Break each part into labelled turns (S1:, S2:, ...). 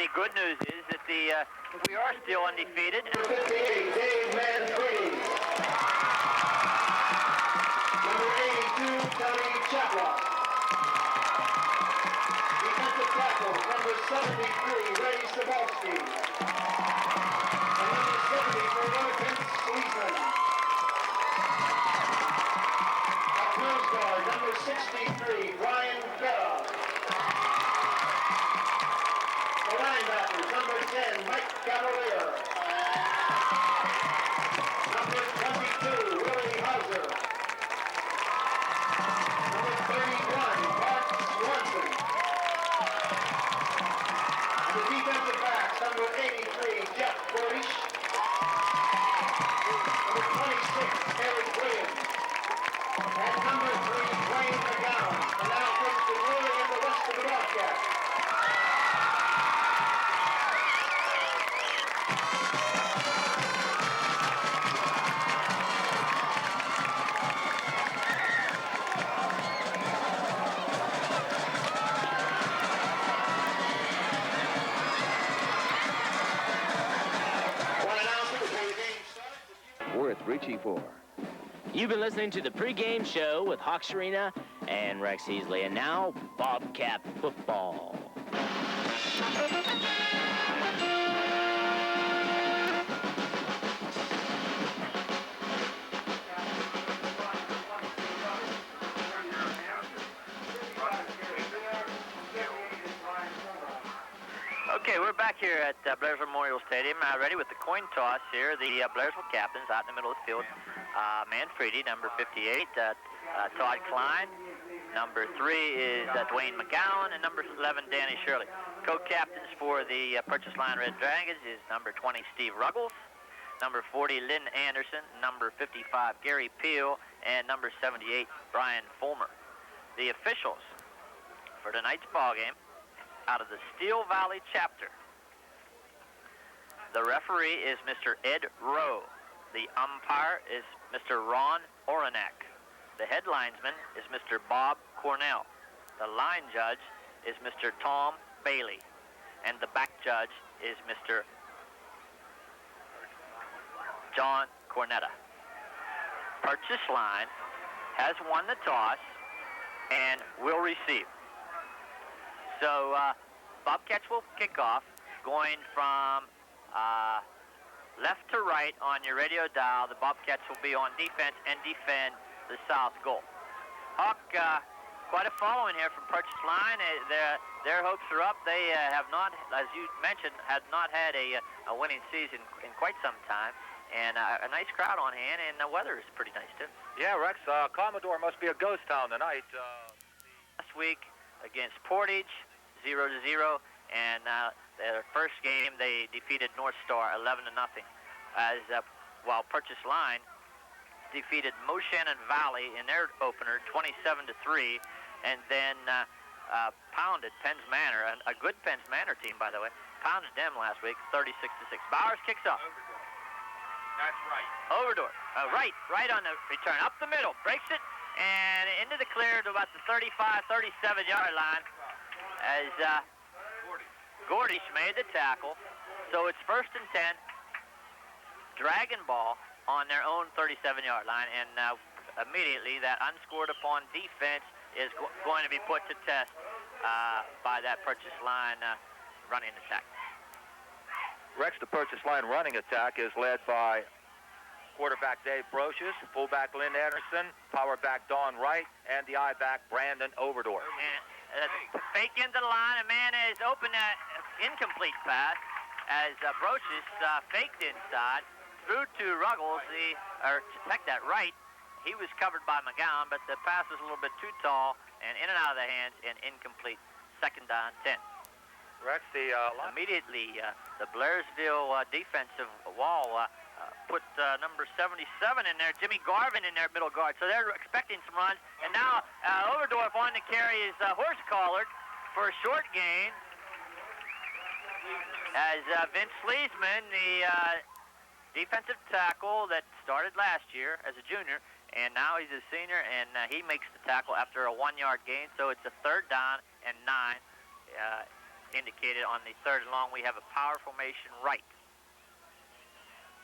S1: The good news is that we are still undefeated.
S2: 58, Dave Manfredi. Number 82, Tony Chaplock. Defensive tackle, number 73, Ray Sabalski. And number 74, Vince Sleesman. At nose guard, number 63, Brian Guerra. The linebackers, number 10, Mike Cavalier. Number 22, Willie Hauser. Number 31, Mark Swanson. And the defensive backs, number 83, Jeff Borish. Number 26, Eric Williams. And number 3, Wayne McGowan. And now takes the ruling and the rest of the broadcast.
S3: Worth Richie for.
S4: You've been listening to the pregame show with Hawks Arena and Rex Easley, and now Bobcat football.
S1: Okay, we're back here at Blairsville Memorial Stadium, ready with the coin toss here. The Blairsville captains out in the middle of the field. Manfredi, number 58, Todd Klein. Number 3 is Dwayne McGowan, and number 11, Danny Shirley. Co-captains for the purchase line Red Dragons is number 20, Steve Ruggles, number 40, Lynn Anderson, number 55, Gary Peel, and number 78, Brian Fulmer. The officials for tonight's ball game out of the Steel Valley chapter. The referee is Mr. Ed Rowe. The umpire is Mr. Ron Oranek. The head linesman is Mr. Bob Cornell. The line judge is Mr. Tom Bailey. And the back judge is Mr. John Cornetta. Purchase line has won the toss and will receive. So Bobcats will kick off, going from left to right on your radio dial. The Bobcats will be on defense and defend the south goal. Hawk, quite a following here from Purchase Line. Their hopes are up. They have not, as you mentioned, had not had a winning season in quite some time. And a nice crowd on hand, and the weather is pretty nice, too.
S5: Yeah, Rex, Commodore must be a ghost town tonight.
S1: Last week against Portage, 0-0, and their first game they defeated North Star 11-0. While Purchase Line defeated Moshannon Valley in their opener 27-3, and then pounded Penns Manor, a good Penns Manor team, by the way, pounded them last week 36-6. Bowers kicks off.
S5: That's right.
S1: Overdorff, right on the return, up the middle, breaks it, and into the clear to about the 35, 37-yard line as Gordish made the tackle. So it's 1st and 10, Dragon Ball on their own 37-yard line, and immediately that unscored upon defense is going to be put to test by that Purchase Line running attack.
S5: Rex, the Purchase Line running attack is led by quarterback Dave Brocious, fullback Lynn Anderson, power back Don Wright, and the I-back Brandon Overdorff.
S1: And fake into the line, a man is open, incomplete pass as Brocious faked inside, threw to Ruggles, Wright. He was covered by McGowan, but the pass was a little bit too tall and in and out of the hands, and incomplete. 2nd down, 10.
S5: Rex,
S1: immediately the Blairsville defensive wall put number 77 in there, Jimmy Garvin in their middle guard. So they're expecting some runs. And now Overdorff on to carry his horse collared for a short gain. As Vince Sleesman, the defensive tackle that started last year as a junior, and now he's a senior, and he makes the tackle after a 1-yard gain. So it's a 3rd down and 9. indicated on the third and long. We have a power formation right.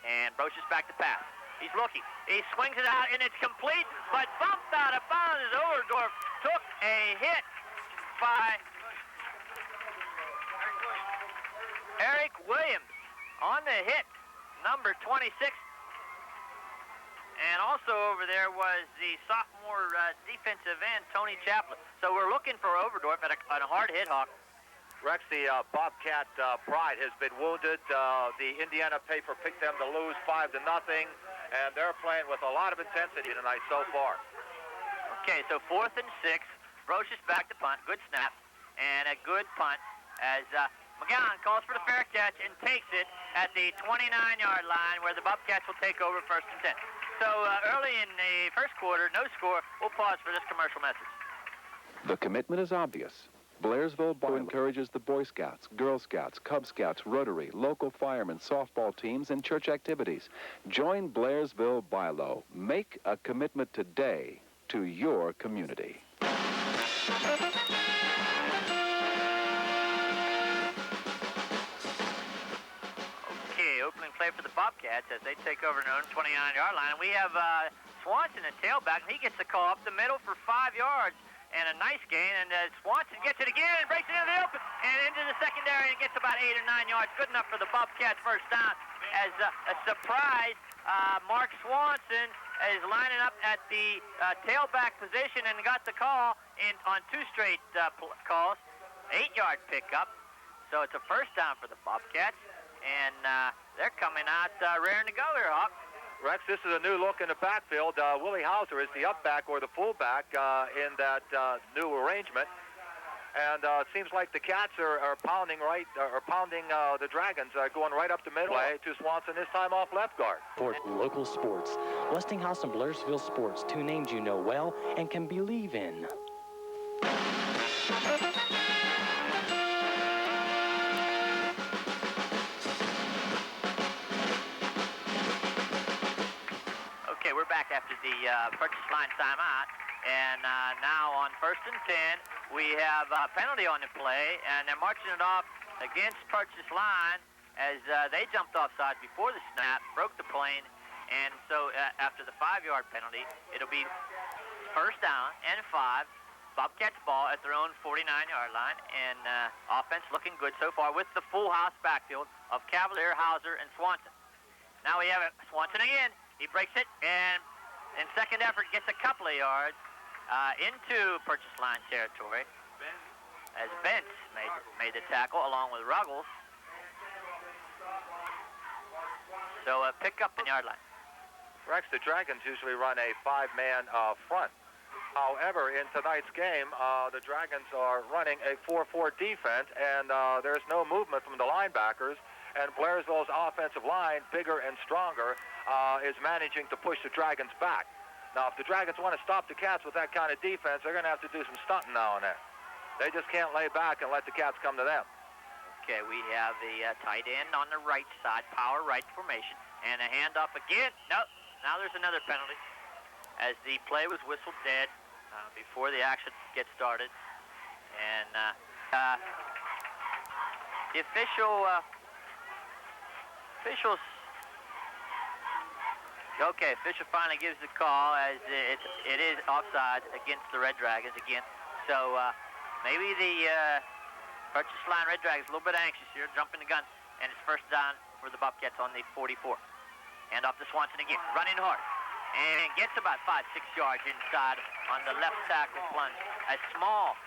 S1: And Brocious back to pass. He's looking. He swings it out, and it's complete, but bumped out of bounds as Overdorff took a hit by Eric Williams on the hit, number 26. And also over there was the sophomore defensive end, Tony Chaplin. So we're looking for Overdorff at a hard hit, Hawk.
S5: Rex, the Bobcat pride has been wounded. The Indiana paper picked them to lose 5-0, and they're playing with a lot of intensity tonight so far.
S1: Okay, so 4th and 6. Brocious back to punt. Good snap. And a good punt as McGowan calls for the fair catch and takes it at the 29-yard line where the Bobcats will take over 1st and 10. So early in the first quarter, no score. We'll pause for this commercial message.
S3: The commitment is obvious. Blairsville encourages the Boy Scouts, Girl Scouts, Cub Scouts, Rotary, local firemen, softball teams, and church activities. Join Blairsville Bilo. Make a commitment today to your community.
S1: Okay, opening play for the Bobcats as they take over their own 29-yard line. And we have Swanson at tailback, and he gets the call up the middle for 5 yards. And a nice gain, and Swanson gets it again and breaks it into the open and into the secondary and gets about 8 or 9 yards. Good enough for the Bobcats first down as a surprise. Mark Swanson is lining up at the tailback position and got the call on 2 straight calls. 8-yard pickup. So it's a first down for the Bobcats, and they're coming out raring to go here, Hawk.
S5: Rex, this is a new look in the backfield. Willie Hauser is the upback or the fullback in that new arrangement. And it seems like the Cats are pounding the Dragons, going right up the middle to Swanson, this time off left guard.
S6: For local sports, Westinghouse and Blairsville Sports, 2 names you know well and can believe in.
S1: We're back after the purchase line timeout, and now on 1st and 10, we have a penalty on the play, and they're marching it off against purchase line as they jumped offside before the snap, broke the plane, and so after the 5-yard penalty, it'll be first down and 5. Bobcats ball at their own 49-yard line, and offense looking good so far with the full house backfield of Cavalier, Hauser, and Swanson. Now we have it, Swanson again. He breaks it, and in second effort gets a couple of yards into purchase line territory as Bentz made the tackle along with Ruggles. So a pickup in yard line.
S5: Rex, the Dragons usually run a 5-man front. However, in tonight's game, the Dragons are running a 4-4 defense, and there's no movement from the linebackers. And Blairsville's offensive line, bigger and stronger, is managing to push the Dragons back. Now, if the Dragons want to stop the Cats with that kind of defense, they're going to have to do some stunting now and then. They just can't lay back and let the Cats come to them.
S1: Okay, we have the tight end on the right side, power right formation, and a handoff again. No, now there's another penalty as the play was whistled dead before the action gets started. And the officials, okay, official finally gives the call as it is offside against the Red Dragons again. So maybe the purchase line Red Dragons a little bit anxious here, jumping the gun, and it's first down for the Bobcats on the 44. Hand off to Swanson again, running hard, and gets about 5-6 yards inside on the left tackle plunge. As Small,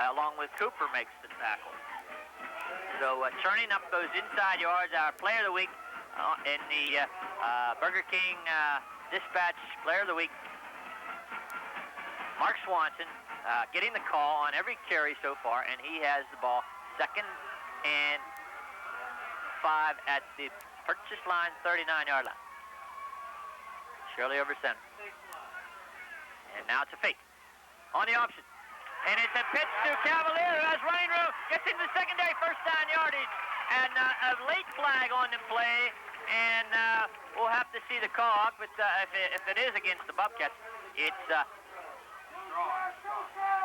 S1: along with Cooper, makes the tackle. So turning up those inside yards, our player of the week in the Burger King Dispatch Player of the Week, Mark Swanson, getting the call on every carry so far, and he has the ball 2nd and 5 at the purchase line, 39-yard line. Shirley over center. And now it's a fake on the option. And it's a pitch to Cavalier, who has running room, gets into the secondary, first down yardage. And a late flag on the play, and we'll have to see the call, but if it is against the Bobcats, it's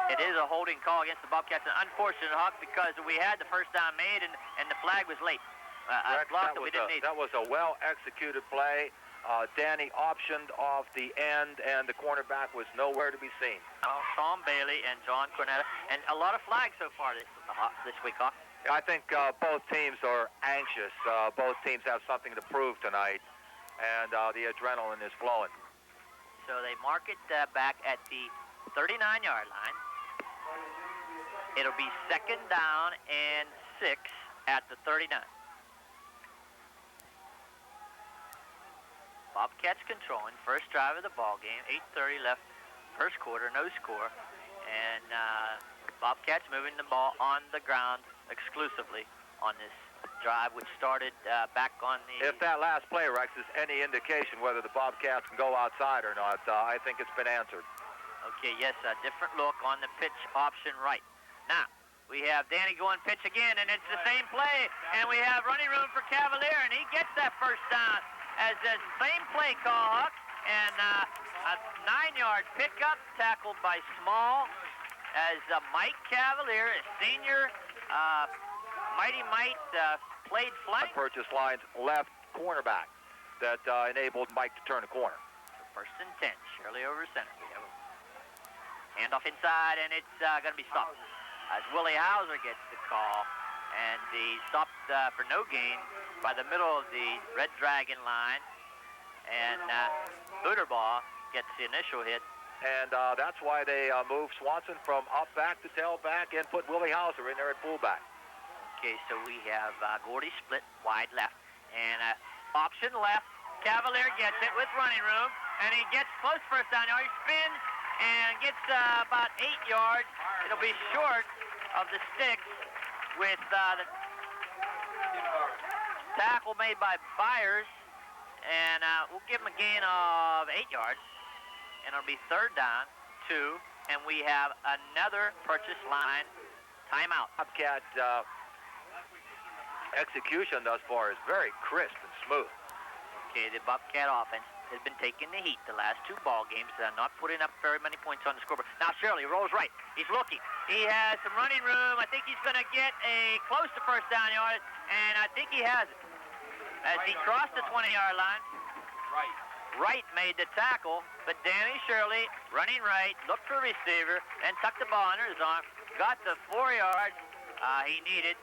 S1: It is a holding call against the Bobcats. An unfortunate, Hawk, because we had the first down made and the flag was late. A block that we didn't need.
S5: That was a well-executed play. Danny optioned off the end, and the cornerback was nowhere to be seen.
S1: Sean Bailey and John Cornetta, and a lot of flags so far this week, Hawk.
S5: I think both teams are anxious. Both teams have something to prove tonight, and the adrenaline is flowing.
S1: So they mark it back at the 39-yard line. It'll be 2nd down and 6 at the 39. Bobcats controlling, first drive of the ball game, 8:30 left, first quarter, no score, and Bobcats moving the ball on the ground exclusively on this drive, which started back on the...
S5: If that last play, Rex, is any indication whether the Bobcats can go outside or not, I think it's been answered.
S1: Okay, yes, a different look on the pitch option right. Now, we have Danny going pitch again, and it's the same play, and we have running room for Cavalier, and he gets that first down. As the same play call, Huck, and a 9-yard pickup tackled by Small as Mike Cavalier, a senior Mighty Mike, played flank.
S5: Purchase line's left cornerback that enabled Mike to turn the corner.
S1: So 1st and 10, Shirley over center. We have a handoff inside, and it's going to be stopped as Willie Hauser gets the call, and he stopped for no gain by the middle of the Red Dragon line, and Hooterbaugh gets the initial hit.
S5: And that's why they moved Swanson from up back to tailback and put Willie Hauser in there at fullback.
S1: Okay, so we have Gordy split wide left, and option left. Cavalier gets it with running room, and he gets close first down yard. He spins and gets about 8 yards. It'll be short of the sticks with the tackle made by Byers, and we'll give him a gain of 8 yards, and it'll be 3rd down, 2, and we have another purchase line timeout.
S5: Bobcat execution thus far is very crisp and smooth.
S1: Okay, the Bobcat offense has been taking the heat the last 2 ball games, not putting up very many points on the scoreboard. Now Shirley rolls right. He's looking. He has some running room. I think he's going to get a close to first down yard, and I think he has it. As he crossed the 20-yard line, Wright made the tackle, but Danny Shirley, running right, looked for a receiver, and tucked the ball under his arm, got the 4 yards he needed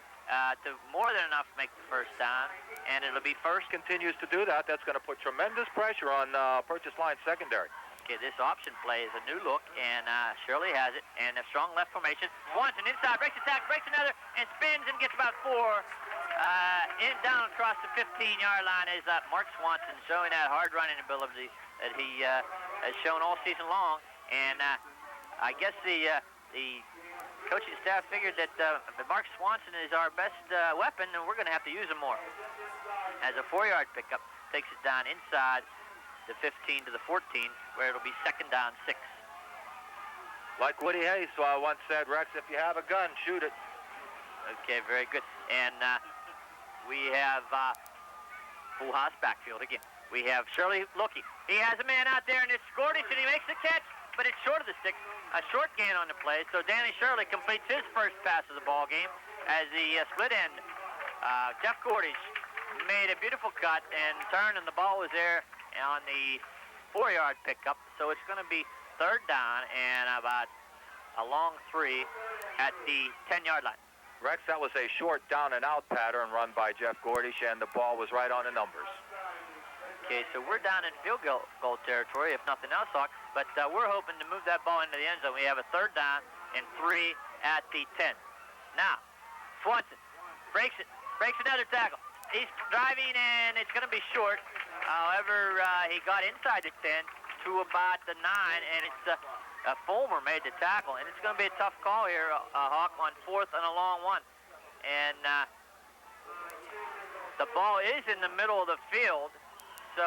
S1: to more than enough to make the first down, and it'll be first.
S5: Continues to do that. That's going to put tremendous pressure on purchase line secondary.
S1: Okay, this option play is a new look, and Shirley has it, and a strong left formation. Swanson inside, breaks the tackle, breaks another, and spins and gets about 4. Down across the 15-yard line is Mark Swanson, showing that hard running ability that he has shown all season long. And I guess the coaching staff figured that Mark Swanson is our best weapon, and we're going to have to use him more. As a 4-yard pickup, takes it down inside the 15 to the 14, where it'll be 2nd down, 6.
S5: Like Woody Hayes once said, Rex, if you have a gun, shoot it.
S1: Okay, very good. And we have full house backfield again. We have Shirley looking. He has a man out there, and it's Gordich, and he makes the catch, but it's short of the sticks. A short gain on the play, so Danny Shirley completes his first pass of the ball game as the split end. Jeff Gordich made a beautiful cut and turned, and the ball was there on the 4-yard pickup, so it's going to be 3rd down and about a long 3 at the 10-yard line.
S5: Rex, that was a short down-and-out pattern run by Jeff Gordish, and the ball was right on the numbers.
S1: Okay, so we're down in field goal territory, if nothing else, Hawk, but we're hoping to move that ball into the end zone. We have a 3rd down and 3 at the 10. Now, Swanson breaks another tackle. He's driving, and it's going to be short. However, he got inside the 10 to about the 9, and it's Fulmer made the tackle, and it's going to be a tough call here, Hawk, on 4th and a long 1. And the ball is in the middle of the field, so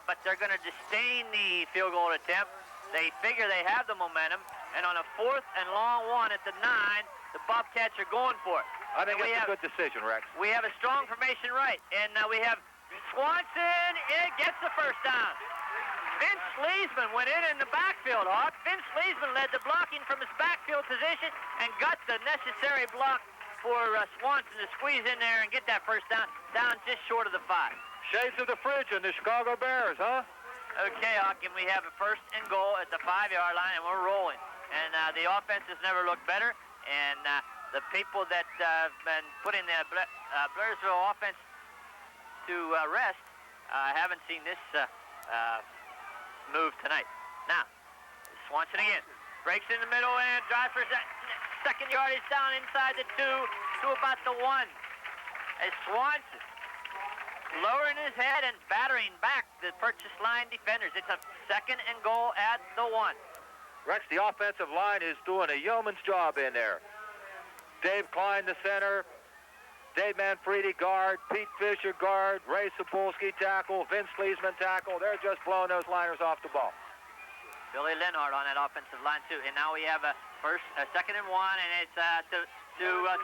S1: but they're going to disdain the field goal attempt. They figure they have the momentum, and on a 4th and long 1 at the 9, the Bobcats are going for it.
S5: I think it's a good decision, Rex.
S1: We have a strong formation right, and we have Swanson. It gets the first down. Vince Leesman went in the backfield, Hawk. Vince Leesman led the blocking from his backfield position and got the necessary block for Swanson to squeeze in there and get that first down just short of the 5.
S5: Shades of the fridge in the Chicago Bears, huh?
S1: Okay, Hawk, and we have a 1st and goal at the 5-yard line, and we're rolling. And the offense has never looked better, and the people that have been putting the Blairsville offense to rest haven't seen this move tonight. Now, Swanson again. Breaks in the middle and drives for second yardage down inside the 2 to about the 1. As Swanson lowering his head and battering back the purchase line defenders. It's a 2nd and goal at the 1.
S5: Rex, the offensive line is doing a yeoman's job in there. Dave Klein, the center. Dave Manfredi, guard. Pete Fisher, guard. Ray Sapolsky, tackle. Vince Leesman, tackle. They're just blowing those liners off the ball.
S1: Billy Lenhart on that offensive line, too. And now we have a 2nd and 1, and it's to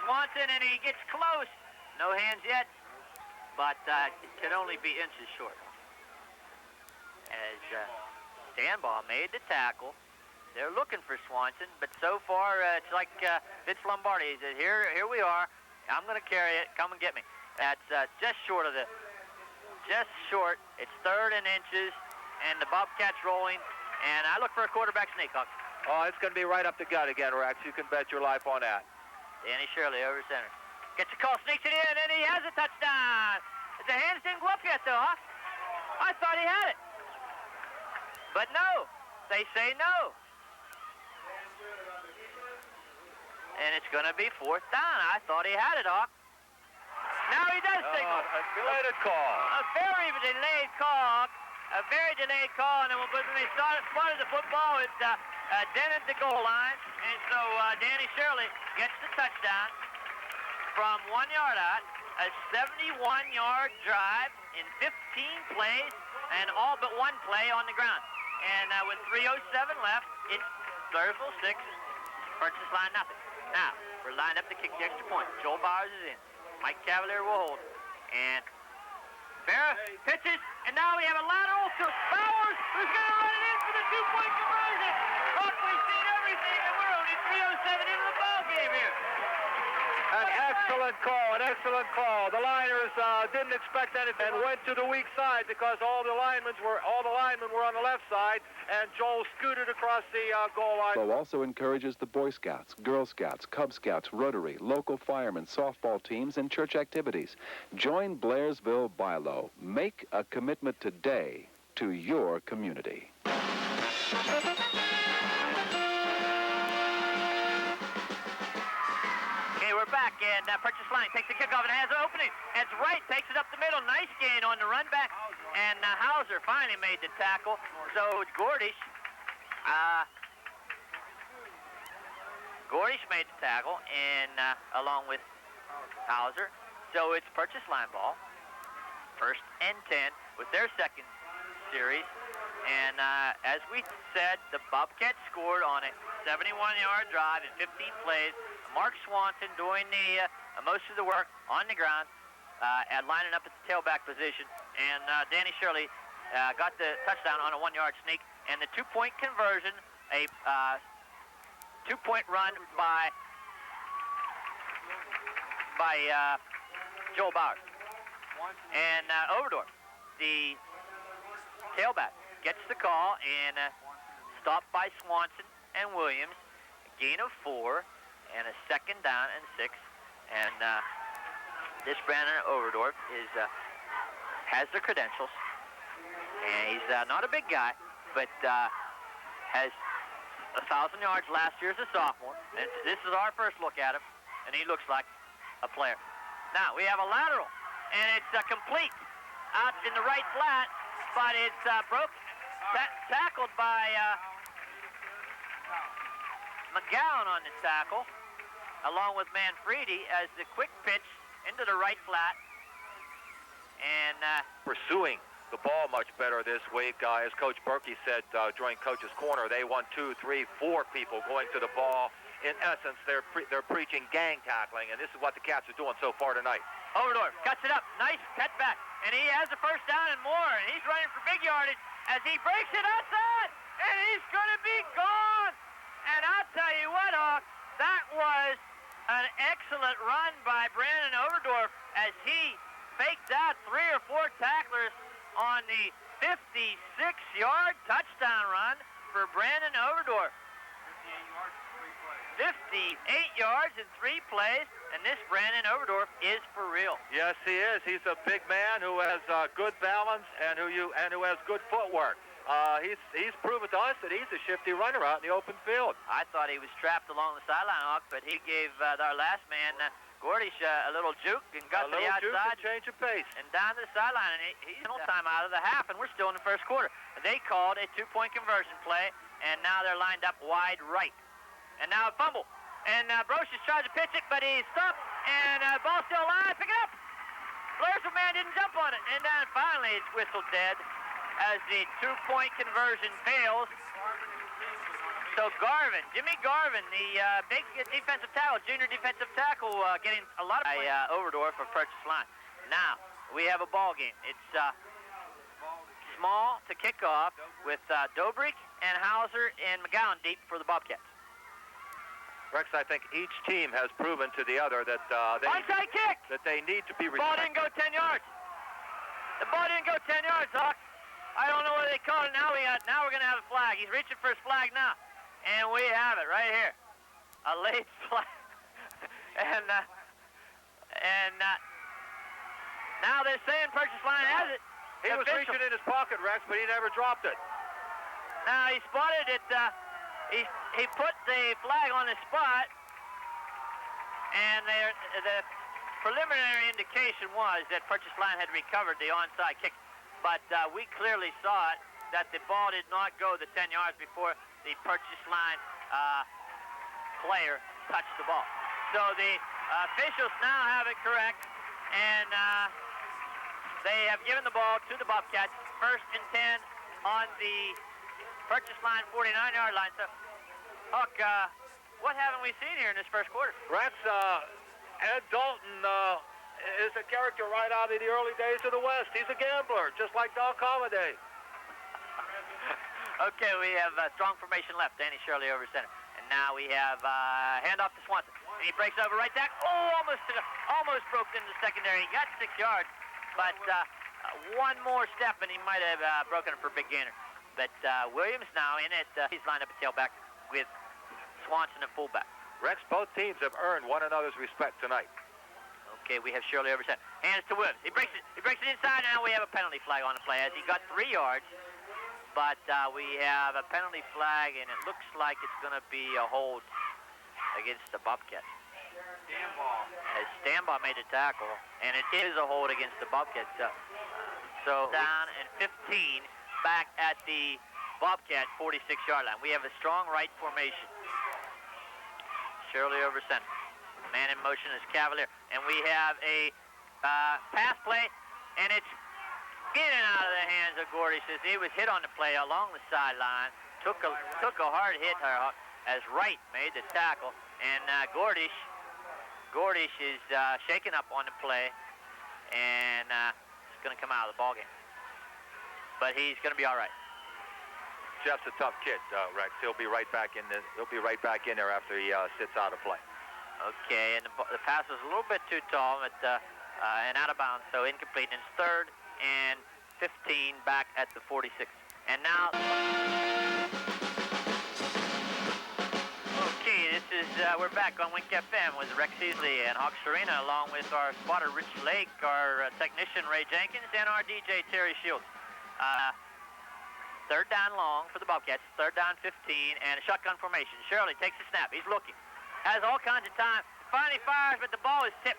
S1: Swanson, and he gets close. No hands yet, but it can only be inches short. As Stanbaugh made the tackle. They're looking for Swanson, but so far it's like Vince Lombardi. He said, here we are. I'm going to carry it. Come and get me. That's just short. It's 3rd and inches, and the Bobcats rolling. And I look for a quarterback sneak, Huck.
S5: Oh, it's going to be right up the gut again, Rex. You can bet your life on that.
S1: Danny Shirley over center. Gets the call, sneaks it in, and he has a touchdown. The hands didn't go up yet, though, huh? I thought he had it. But no. They say no. And it's going to be 4th down. I thought he had it, Hawk. Now he does signal.
S5: A belated call.
S1: A very delayed call, Hawk. A very delayed call. And when they spotted the football, it dented the goal line. And so Danny Shirley gets the touchdown from 1 yard out. A 71-yard drive in 15 plays and all but 1 play on the ground. And with 3:07 left, it's Blairsville 6, purchase line nothing. Now, we're lined up to kick the extra point. Joel Bowers is in. Mike Cavalier will hold. And Farrah pitches, and now we have a lateral to Bowers, who's going to run it in for the 2-point conversion. Look, we've seen everything, and we're only 3:07 into the ball game here.
S5: An excellent call, an excellent call. The Liners didn't expect anything and went to the weak side because all the linemen were on the left side, and Joel scooted across the goal line.
S3: Bo also encourages the Boy Scouts, Girl Scouts, Cub Scouts, Rotary, local firemen, softball teams, and church activities. Join Blairsville BILO. Make a commitment today to your community.
S1: We're back, and purchase line takes the kickoff and has an opening. It's right, takes it up the middle. Nice gain on the run back, and Hauser finally made the tackle. So Gordish made the tackle, and along with Hauser. So it's purchase line ball. 1st and 10 with their 2nd series. And as we said, the Bobcats scored on a 71-yard drive in 15 plays. Mark Swanson doing the most of the work on the ground and lining up at the tailback position. And Danny Shirley got the touchdown on a 1-yard sneak. And the 2-point conversion, a 2-point run by Joel Bowers. And Overdorff, the tailback, gets the call and stopped by Swanson and Williams. A gain of 4. And a 2nd down and 6, and this Brandon Overdorff has the credentials, and he's not a big guy, but has 1,000 yards last year as a sophomore. And this is our first look at him, and he looks like a player. Now we have a lateral, and it's complete out in the right flat, but it's tackled by McGowan on the tackle, along with Manfredi, as the quick pitch into the right flat. And
S5: pursuing the ball much better this week. As Coach Berkey said during Coach's Corner, they want 2, 3, 4 people going to the ball. In essence, they're preaching gang tackling, and this is what the Cats are doing so far tonight.
S1: Overdorff cuts it up. Nice cutback. And he has the first down and more. And he's running for big yardage as he breaks it outside. And he's going to be gone. And I'll tell you what, Hawk, that was an excellent run by Brandon Overdorff as he faked out 3 or 4 tacklers on the 56-yard touchdown run for Brandon Overdorff. 58 yards in 3 plays, and this Brandon Overdorff is for real.
S5: Yes, he is. He's a big man who has good balance and who has good footwork. He's proven to us that he's a shifty runner out in the open field.
S1: I thought he was trapped along the sideline, Hawk, but he gave our last man, Gordish, a little juke and got to the outside.
S5: Change of pace.
S1: And down to the sideline, and he's no time out of the half, and we're still in the first quarter. They called a 2-point conversion play, and now they're lined up wide right. And now a fumble. And Brocious tries to pitch it, but he's stopped, and ball's still alive. Pick it up. Blairsville man didn't jump on it. And then finally it's whistled dead as the 2-point conversion fails. So Garvin, Jimmy Garvin, the big defensive tackle, junior defensive tackle, getting a lot of Overdorff for purchase line. Now we have a ball game. It's small to kick off with Dobrik and Hauser and McGowan deep for the Bobcats.
S5: Rex, I think each team has proven to the other that
S1: onside kick.
S5: That they need to be
S1: respected. Ball didn't go 10 yards. The ball didn't go 10 yards, Hawk. I don't know what they call it now. Now we're going to have a flag. He's reaching for his flag now. And we have it right here. A late flag. and now they're saying purchase line has it.
S5: He was reaching in his pocket, Rex, but he never dropped it.
S1: Now he spotted it. He put the flag on the spot, and the preliminary indication was that purchase line had recovered the onside kick. But we clearly saw it, that the ball did not go the 10 yards before the purchase line player touched the ball. So the officials now have it correct, and they have given the ball to the Bobcats. 1st and 10 on the purchase line, 49-yard line. So, Huck, what haven't we seen here in this first quarter?
S5: Rex, Ed Dalton is a character right out of the early days of the West. He's a gambler, just like Doc Holliday.
S1: Okay, we have strong formation left. Danny Shirley over center. And now we have handoff to Swanson. And he breaks over right tackle. Oh, almost broke into the secondary. He got 6 yards. But one more step, and he might have broken it for a big gainer. But Williams now in it. He's lined up at tailback with Swanson at fullback.
S5: Rex, both teams have earned one another's respect tonight.
S1: Okay, we have Shirley over center. Hands to Williams. He breaks it inside. Now we have a penalty flag on the play as he got 3 yards. But we have a penalty flag, and it looks like it's going to be a hold against the Bobcats. As Stanbaugh made a tackle, and it is a hold against the Bobcats. So down and 15 back at the Bobcat 46-yard line. We have a strong right formation. Shirley over center. Man in motion is Cavalier. And we have a pass play, and it's getting out of the hands of Gordish as he was hit on the play along the sideline. Took a hard hit as Wright made the tackle. And Gordish is shaken up on the play, and is going to come out of the ballgame. But he's going to be all right.
S5: Jeff's a tough kid, Rex. He'll be right back in there after he sits out of play.
S1: Okay, and the pass was a little bit too tall, but and out of bounds, so incomplete. And it's 3rd and 15 back at the 46. And now, okay, this is we're back on Wink FM with Rex Easley and Hawk Serena, along with our spotter Rich Lake, our technician Ray Jenkins, and our DJ Terry Shields. 3rd down long for the Bobcats, 3rd down 15, and a shotgun formation. Shirley takes a snap. He's looking. Has all kinds of time. Finally fires, but the ball is tipped.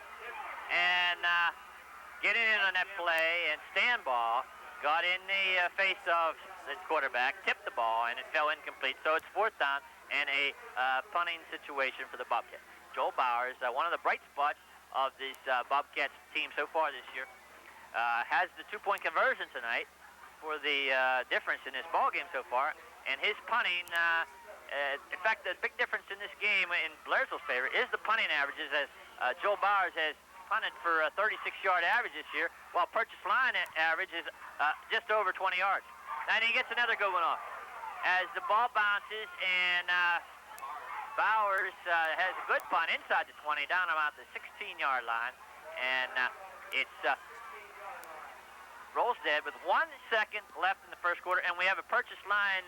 S1: And getting in on that play, and Stanbaugh got in the face of the quarterback, tipped the ball, and it fell incomplete. So it's 4th down and a punting situation for the Bobcats. Joel Bowers, one of the bright spots of this Bobcats team so far this year, has the 2-point conversion tonight for the difference in this ball game so far, and his punting, in fact, the big difference in this game in Blairsville's favor is the punting averages, as Joel Bowers has punted for a 36-yard average this year, while Purchase Line average is just over 20 yards. And he gets another good one off. As the ball bounces, and Bowers has a good punt inside the 20, down about the 16-yard line. And it's rolls dead with 1 second left in the first quarter, and we have a Purchase Line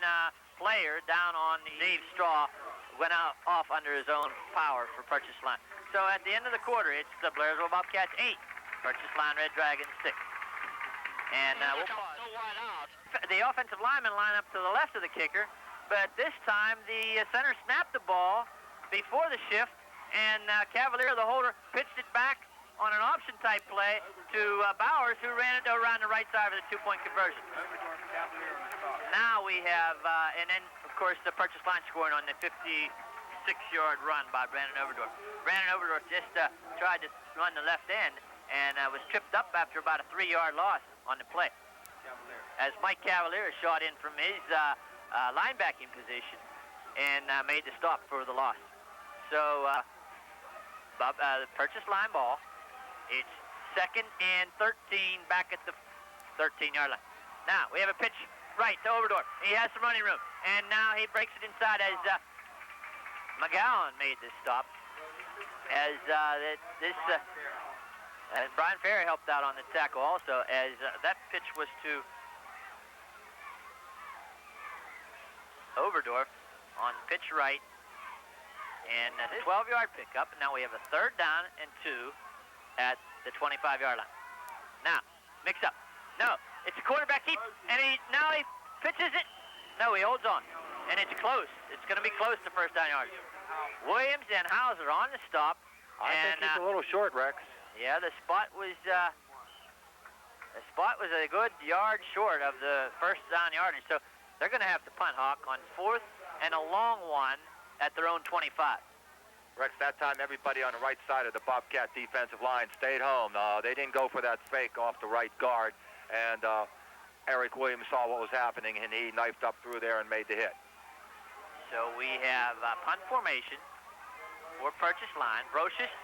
S1: player down on the Dave Straw, went off under his own power for Purchase Line. So at the end of the quarter, it's the Blairsville Bobcats 8, Purchase Line Red Dragons 6. And we'll pause. The offensive linemen line up to the left of the kicker, but this time the center snapped the ball before the shift, and Cavalier, the holder, pitched it back on an option-type play to Bowers, who ran it around the right side for the two-point conversion. Now we have, and then, of course, the Purchase Line scoring on the 56-yard run by Brandon Overdorff. Brandon Overdorff just tried to run the left end and was tripped up after about a 3-yard loss on the play. As Mike Cavalier shot in from his linebacking position and made the stop for the loss. So, the Purchase Line ball. It's 2nd and 13 back at the 13-yard line. Now, we have a pitch right to Overdorff. He has some running room. And now he breaks it inside as McGowan made this stop. As Brian Ferry helped out on the tackle also, as that pitch was to Overdorff on pitch right. And a 12-yard pickup. And now we have a 3rd down and 2 at the 25-yard line. Now, mix up. No, it's a quarterback keep, and now he pitches it. No, he holds on, and it's close. It's going to be close to first down yards. Williams and Hauser on the stop.
S5: I think he's a little short, Rex.
S1: Yeah, the spot was a good yard short of the first down yardage. So they're going to have to punt, Hawk, on 4th and a long one at their own 25.
S5: Rex, that time everybody on the right side of the Bobcat defensive line stayed home. They didn't go for that fake off the right guard, and Eric Williams saw what was happening, and he knifed up through there and made the hit.
S1: So we have punt formation for Purchase Line. Brocious,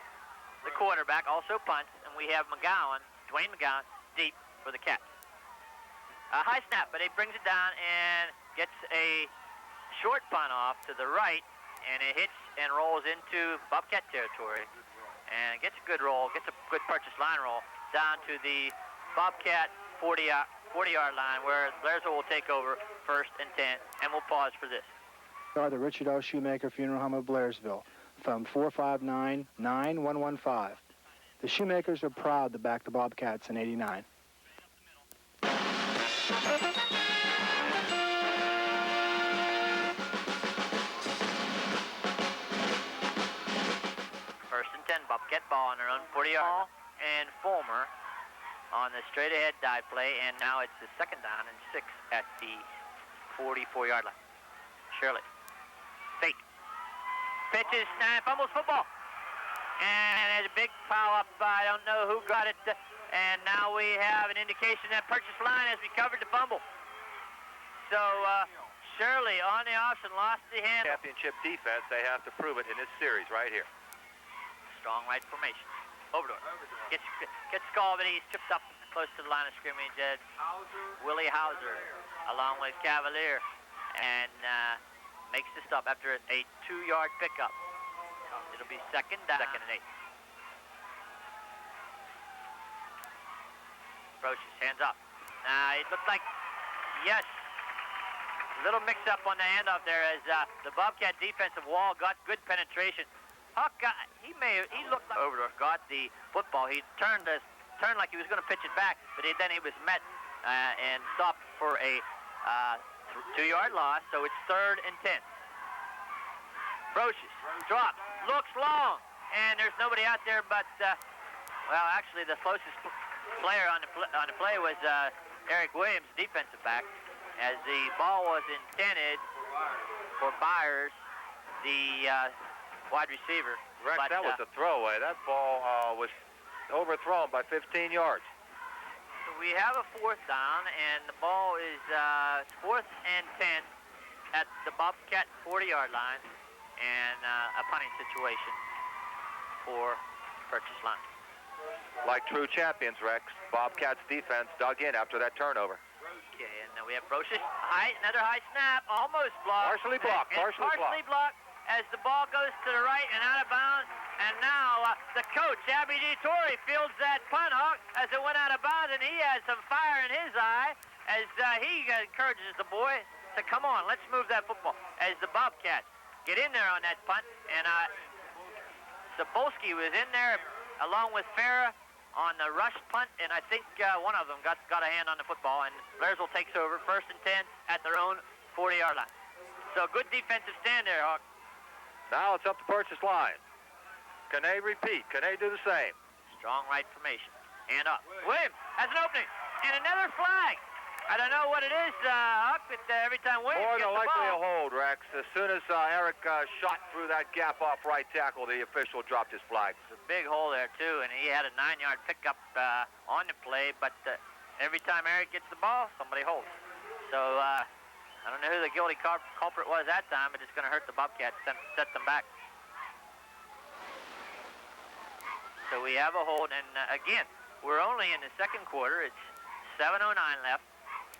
S1: the quarterback, also punts, and we have McGowan, Dwayne McGowan, deep for the Cats. A high snap, but he brings it down and gets a short punt off to the right, and it hits and rolls into Bobcat territory, and gets a good roll, gets a good Purchase Line roll down to the Bobcat 40-yard line, where Blairsville will take over 1st and 10, and we'll pause for this.
S7: The Richard O. Shoemaker Funeral Home of Blairsville from 459-9115. The Shoemakers are proud to back the Bobcats in '89.
S1: Bobcat ball on their own 40-yard, and Fulmer on the straight-ahead dive play, and now it's the 2nd down and 6 at the 44-yard line. Shirley, fake, pitches, and fumbles football, and there's a big foul up. I don't know who got it, and now we have an indication that Purchase Line has recovered the fumble. So Shirley on the option lost the handle.
S5: Championship defense, they have to prove it in this series right here.
S1: Strong right formation. Overdorff gets called, but he's tripped up close to the line of scrimmage. Willie Hauser, along with Cavalier, and makes the stop after a 2-yard pickup. It'll be 2nd down, 2nd and 8. Brocious, hands up. It looked like, yes, a little mix-up on the handoff there as the Bobcat defensive wall got good penetration. Huck, he looked like Overdorff got the football. He turned like he was going to pitch it back, but then he was met and stopped for a 2-yard loss, so it's 3rd and 10. Brocious drops, looks long, and there's nobody out there but, well, actually the closest player on the play was Eric Williams, defensive back, as the ball was intended for Byers, the wide receiver.
S5: Rex, that was a throwaway. That ball was overthrown by 15 yards.
S1: So we have a 4th down, and the ball is 4th and 10 at the Bobcat 40-yard line, and a punting situation for Purchase Line.
S5: like true champions, Rex. Bobcats defense dug in after that turnover.
S1: Okay, and we have Brocious. Another high snap, almost blocked.
S5: Partially blocked,
S1: partially blocked as the ball goes to the right and out of bounds. And now the coach, Abby DeTore, fields that punt, Hawk, as it went out of bounds, and he has some fire in his eye as he encourages the boy to come on, let's move that football. As the Bobcats get in there on that punt, and Sapolsky was in there along with Farah on the rush punt, and I think one of them got a hand on the football, and Blairsville takes over 1st and 10 at their own 40-yard line. So good defensive stand there, Hawk.
S5: Now it's up the purchase line. Can they repeat? Can they do the same?
S1: Strong right formation. Hand up. Williams has an opening, and another flag. I don't know what it is, Huck, but every time Williams
S5: More
S1: gets
S5: than
S1: the
S5: likely
S1: ball.
S5: a hold, Rex. As soon as Eric shot through that gap off right tackle, the official dropped his flag.
S1: It's a big hole there, too, and he had a 9-yard pickup on the play, but every time Eric gets the ball, somebody holds. So I don't know who the guilty culprit was that time, but it's going to hurt the Bobcats, set them back. So we have a hold, and again, we're only in the second quarter. It's 7:09 left.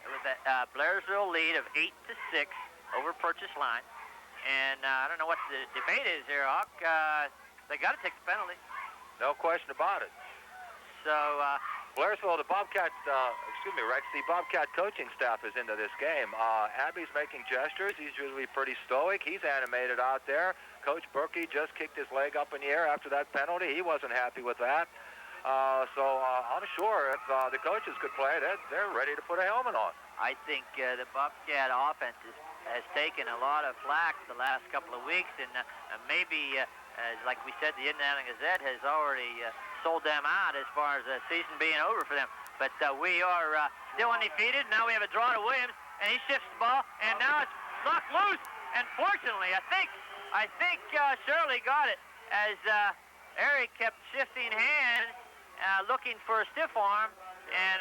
S1: With a Blairsville lead of 8-6 over purchase line. And I don't know what the debate is here, Hawk. They got to take the penalty.
S5: No question about it.
S1: So,
S5: Blairsville, the Bobcat, Rex, the Bobcat coaching staff is into this game. Abby's making gestures. He's usually pretty stoic. He's animated out there. Coach Berkey just kicked his leg up in the air after that penalty. He wasn't happy with that. So I'm sure if the coaches could play, they're ready to put a helmet on.
S1: I think the Bobcat offense has taken a lot of flack the last couple of weeks, and maybe, like we said, the Indiana Gazette has already sold them out as far as the season being over for them. But we are still undefeated. Now we have a draw to Williams, and he shifts the ball, and now it's knocked loose. And fortunately, I think Shirley got it as Eric kept shifting hands, looking for a stiff arm, and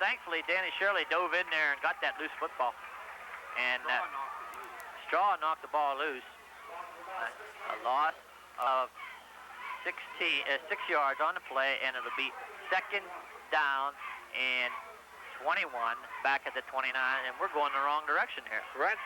S1: thankfully Danny Shirley dove in there and got that loose football. And Straw knocked the ball loose. A loss of 6 yards on the play, and it'll be 2nd down and 21 back at the 29, and we're going the wrong direction here.
S5: Rex,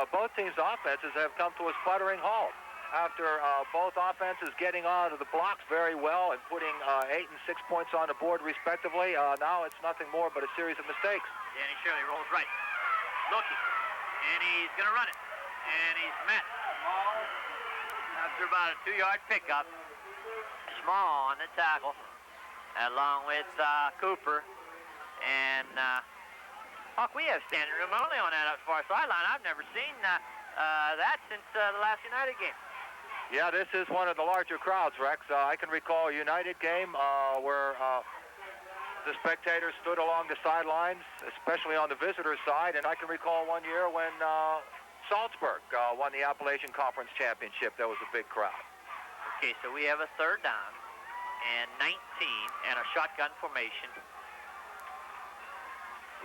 S5: both teams' offenses have come to a sputtering halt. After both offenses getting out of the blocks very well and putting 8 and 6 points on the board respectively, now it's nothing more but a series of mistakes.
S1: Danny Shirley rolls right, looking, and he's going to run it, and he's met. After about a 2-yard pickup, Small on the tackle, along with Cooper, and Hawk, we have standing room only on that far sideline. I've never seen that since the last United game.
S5: Yeah, this is one of the larger crowds, Rex. I can recall a United game where the spectators stood along the sidelines, especially on the visitor side, and I can recall one year when Salzburg won the Appalachian Conference Championship. There was a big crowd.
S1: Okay, so we have a 3rd down and 19 and a shotgun formation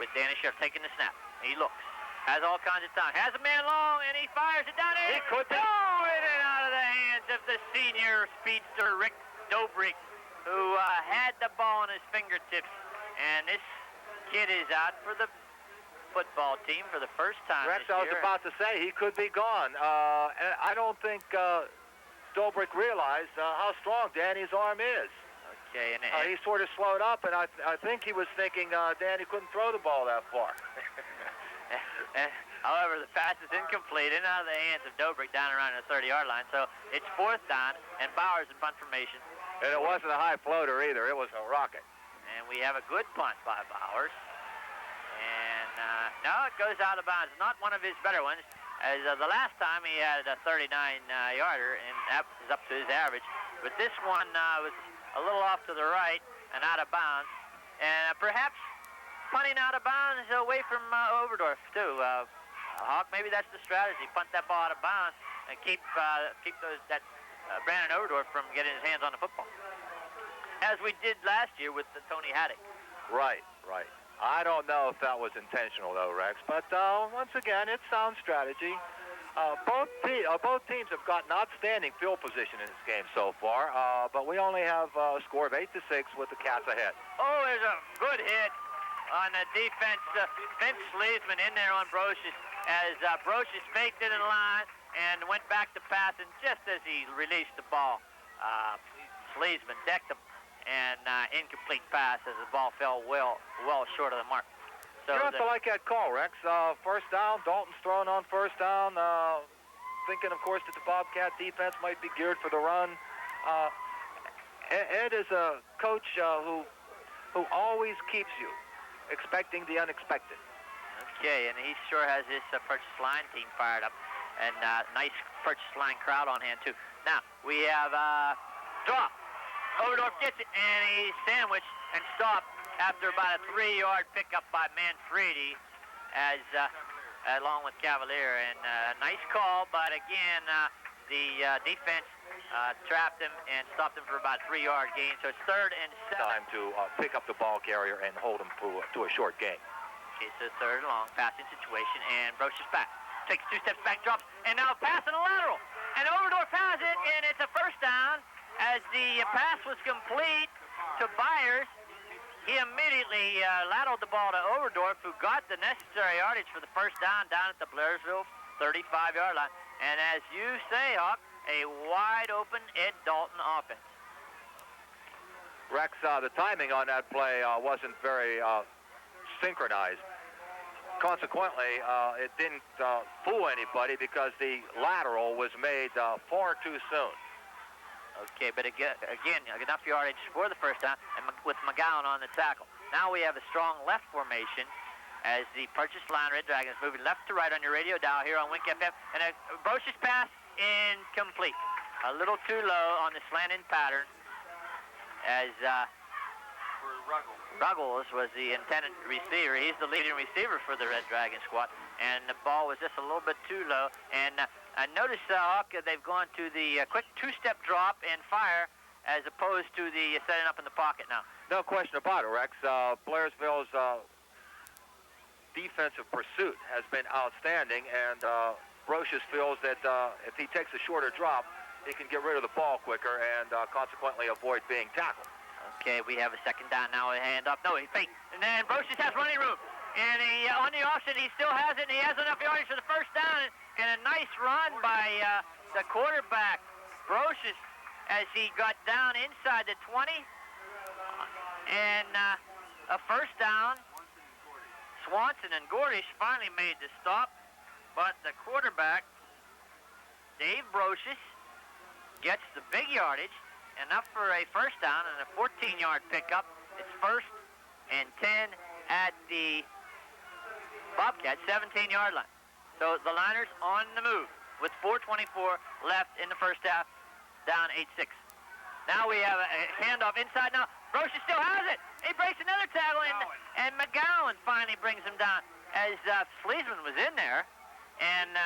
S1: with Danny Sheriff taking the snap. He looks. Has all kinds of time. Has a man long, and he fires it down in.
S5: He could be.
S1: Oh, in and out of the hands of the senior speedster, Rick Dobrik, who had the ball on his fingertips. And this kid is out for the football team for the first time
S5: Rex,
S1: this
S5: I was
S1: year.
S5: about to say, he could be gone. And I don't think Dobrik realized how strong Danny's arm is.
S1: Okay, and
S5: He sort of slowed up, and I think he was thinking Danny couldn't throw the ball that far.
S1: However, the pass is incomplete and out of the hands of Dobrik down around the 30-yard line. So it's 4th down, and Bowers in punt formation.
S5: And it wasn't a high floater either. It was a rocket.
S1: And we have a good punt by Bowers. And no, it goes out of bounds. Not one of his better ones. As the last time he had a 39-yarder, and that was up to his average. But this one was a little off to the right and out of bounds. And perhaps punting out of bounds away from Overdorff, too. Hawk, maybe that's the strategy. Punt that ball out of bounds and keep Brandon Overdorff from getting his hands on the football. As we did last year with the Tony Haddock.
S5: Right. I don't know if that was intentional, though, Rex. But once again, it's sound strategy. Both teams have gotten outstanding field position in this game so far, but we only have a score of 8-6 with the Cats ahead.
S1: Oh, there's a good hit on the defense. Vince Sleesman in there on Brocious as Brocious faked it in line and went back to pass, and just as he released the ball, Sleesman decked him, and incomplete pass as the ball fell well short of the mark. So
S5: you have to like that call, Rex. First down, Dalton's throwing on first down, thinking, of course, that the Bobcat defense might be geared for the run. Ed is a coach who always keeps you expecting the unexpected.
S1: Okay, and he sure has his purchase line team fired up, and nice purchase line crowd on hand, too. Now, we have drop. Overdorff gets it, and he's sandwiched and stopped after about a 3-yard pickup by Manfredi as along with Cavalier. And nice call, but again, the defense trapped him and stopped him for about a 3-yard gain. So it's 3rd and 7.
S5: Time to pick up the ball carrier and hold him to a short gain.
S1: Okay, so 3rd and long, passing situation, and Brocious back. Takes 2 steps back, drops, and now pass in a lateral. And Overdorff has it, and it's a first down as the pass was complete to Byers. He immediately lateraled the ball to Overdorff, who got the necessary yardage for the first down at the Blairsville 35-yard line. And as you say, Hawk, a wide-open Ed Dalton offense.
S5: Rex, the timing on that play wasn't very synchronized. Consequently, it didn't fool anybody because the lateral was made far too soon.
S1: Okay, but again, enough yardage for the first down, and with McGowan on the tackle. Now we have a strong left formation as the purchase line Red Dragons moving left to right on your radio dial here on Wink FM. And a Brocious pass incomplete. A little too low on the slanting pattern as Ruggles was the intended receiver. He's the leading receiver for the Red Dragon squad, and the ball was just a little bit too low. And I noticed, Hawk, they've gone to the quick 2-step drop and fire as opposed to the setting up in the pocket now.
S5: No question about it, Rex. Blairsville's defensive pursuit has been outstanding, and Brocious feels that if he takes a shorter drop, he can get rid of the ball quicker and consequently avoid being tackled.
S1: Okay, we have a second down now. A hand up. No, he faked. And then Brocious has running room. And he, on the offset, he still has it, and he has enough yardage for the first down. And a nice run by the quarterback, Brocious, as he got down inside the 20. And a first down. Swanson and Gordish finally made the stop. But the quarterback, Dave Brocious, gets the big yardage, enough for a first down and a 14-yard pickup. It's 1st and 10 at the Bobcat 17-yard line. So the Liners on the move with 4:24 left in the first half, down 8-6. Now we have a handoff inside. Now Brocious still has it. He breaks another tackle, and McGowan finally brings him down as Sleesman was in there. And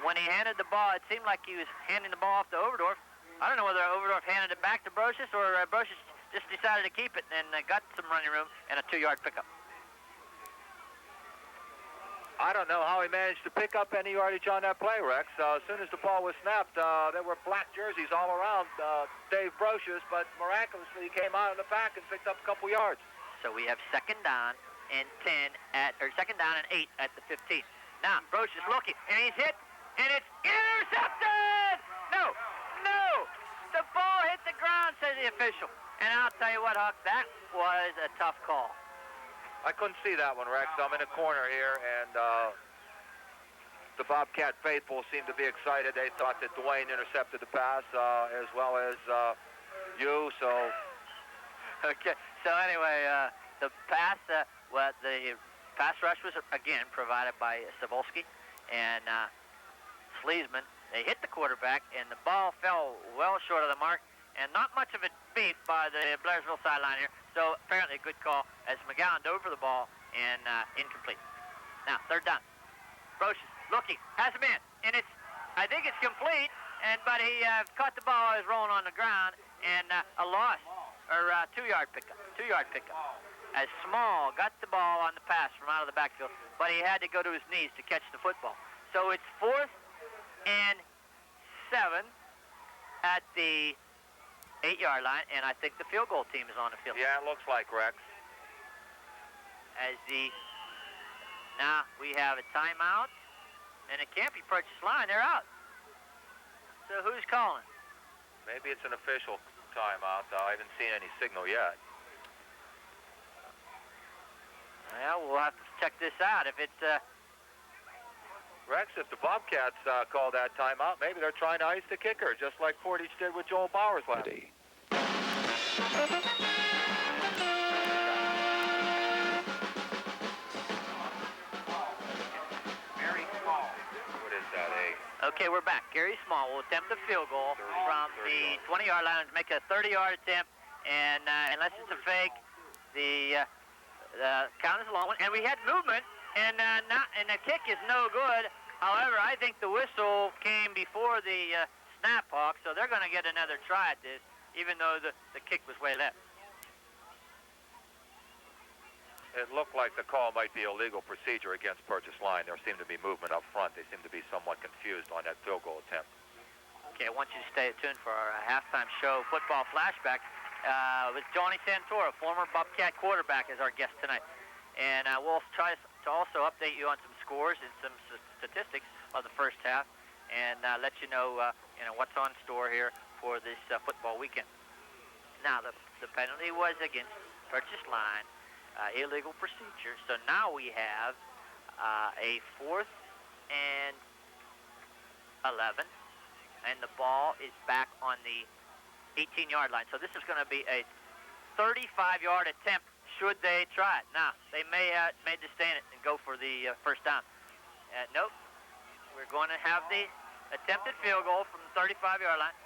S1: when he handed the ball, it seemed like he was handing the ball off to Overdorff. I don't know whether Overdorff handed it back to Brocious or Brocious just decided to keep it and got some running room and a 2-yard pickup.
S5: I don't know how he managed to pick up any yardage on that play, Rex. As soon as the ball was snapped, there were black jerseys all around Dave Brocious, but miraculously he came out of the back and picked up a couple yards.
S1: So we have second down and 8 at the 15. Now Brocious looking, and he's hit, and it's intercepted! No! The ball hit the ground, says the official. And I'll tell you what, Huck, that was a tough call.
S5: I couldn't see that one, Rex. I'm in a corner here, and the Bobcat faithful seemed to be excited. They thought that Dwayne intercepted the pass as well as you, so...
S1: Okay, so anyway, the pass rush was, again, provided by Cebulski and Sleesman. They hit the quarterback, and the ball fell well short of the mark, and not much of it beat by the Blairsville sideline here. So apparently a good call as McGowan dove for the ball and incomplete. Now, third down. Brocious looking, has a man, and I think it's complete, but he caught the ball as rolling on the ground, and a loss, or 2-yard pickup. As Small got the ball on the pass from out of the backfield, but he had to go to his knees to catch the football. So it's 4th and 7 at the 8-yard line, and I think the field goal team is on the field.
S5: Yeah, it looks like, Rex.
S1: Now we have a timeout, and it can't be purchase line. They're out. So who's calling?
S5: Maybe it's an official timeout. I haven't seen any signal yet.
S1: Yeah, we'll have to check this out. If it's
S5: Rex, if the Bobcats call that timeout, maybe they're trying to ice the kicker, just like Portage did with Joel Bowers last night.
S2: Very small.
S5: What is that,
S1: Okay, we're back. Gary Small will attempt a field goal from the 20-yard line to make a 30-yard attempt, and unless it's a fake, the count is a long one. And we had movement, and the kick is no good. However, I think the whistle came before the snap, Hawk, so they're going to get another try at this, even though the kick was way left.
S5: It looked like the call might be illegal procedure against purchase line. There seemed to be movement up front. They seemed to be somewhat confused on that field goal attempt.
S1: Okay, I want you to stay tuned for our halftime show football flashback with Johnny Santora, former Bobcat quarterback, as our guest tonight. And we'll try to also update you on some scores and some statistics of the first half, and let you know, what's on store here for this football weekend. Now, the penalty was against purchase line. Illegal procedure. So now we have a 4th and 11, and the ball is back on the 18-yard line. So this is going to be a 35-yard attempt should they try it. Now, they may just stay in it and go for the first down. Nope. We're going to have the attempted field goal from the 35-yard line.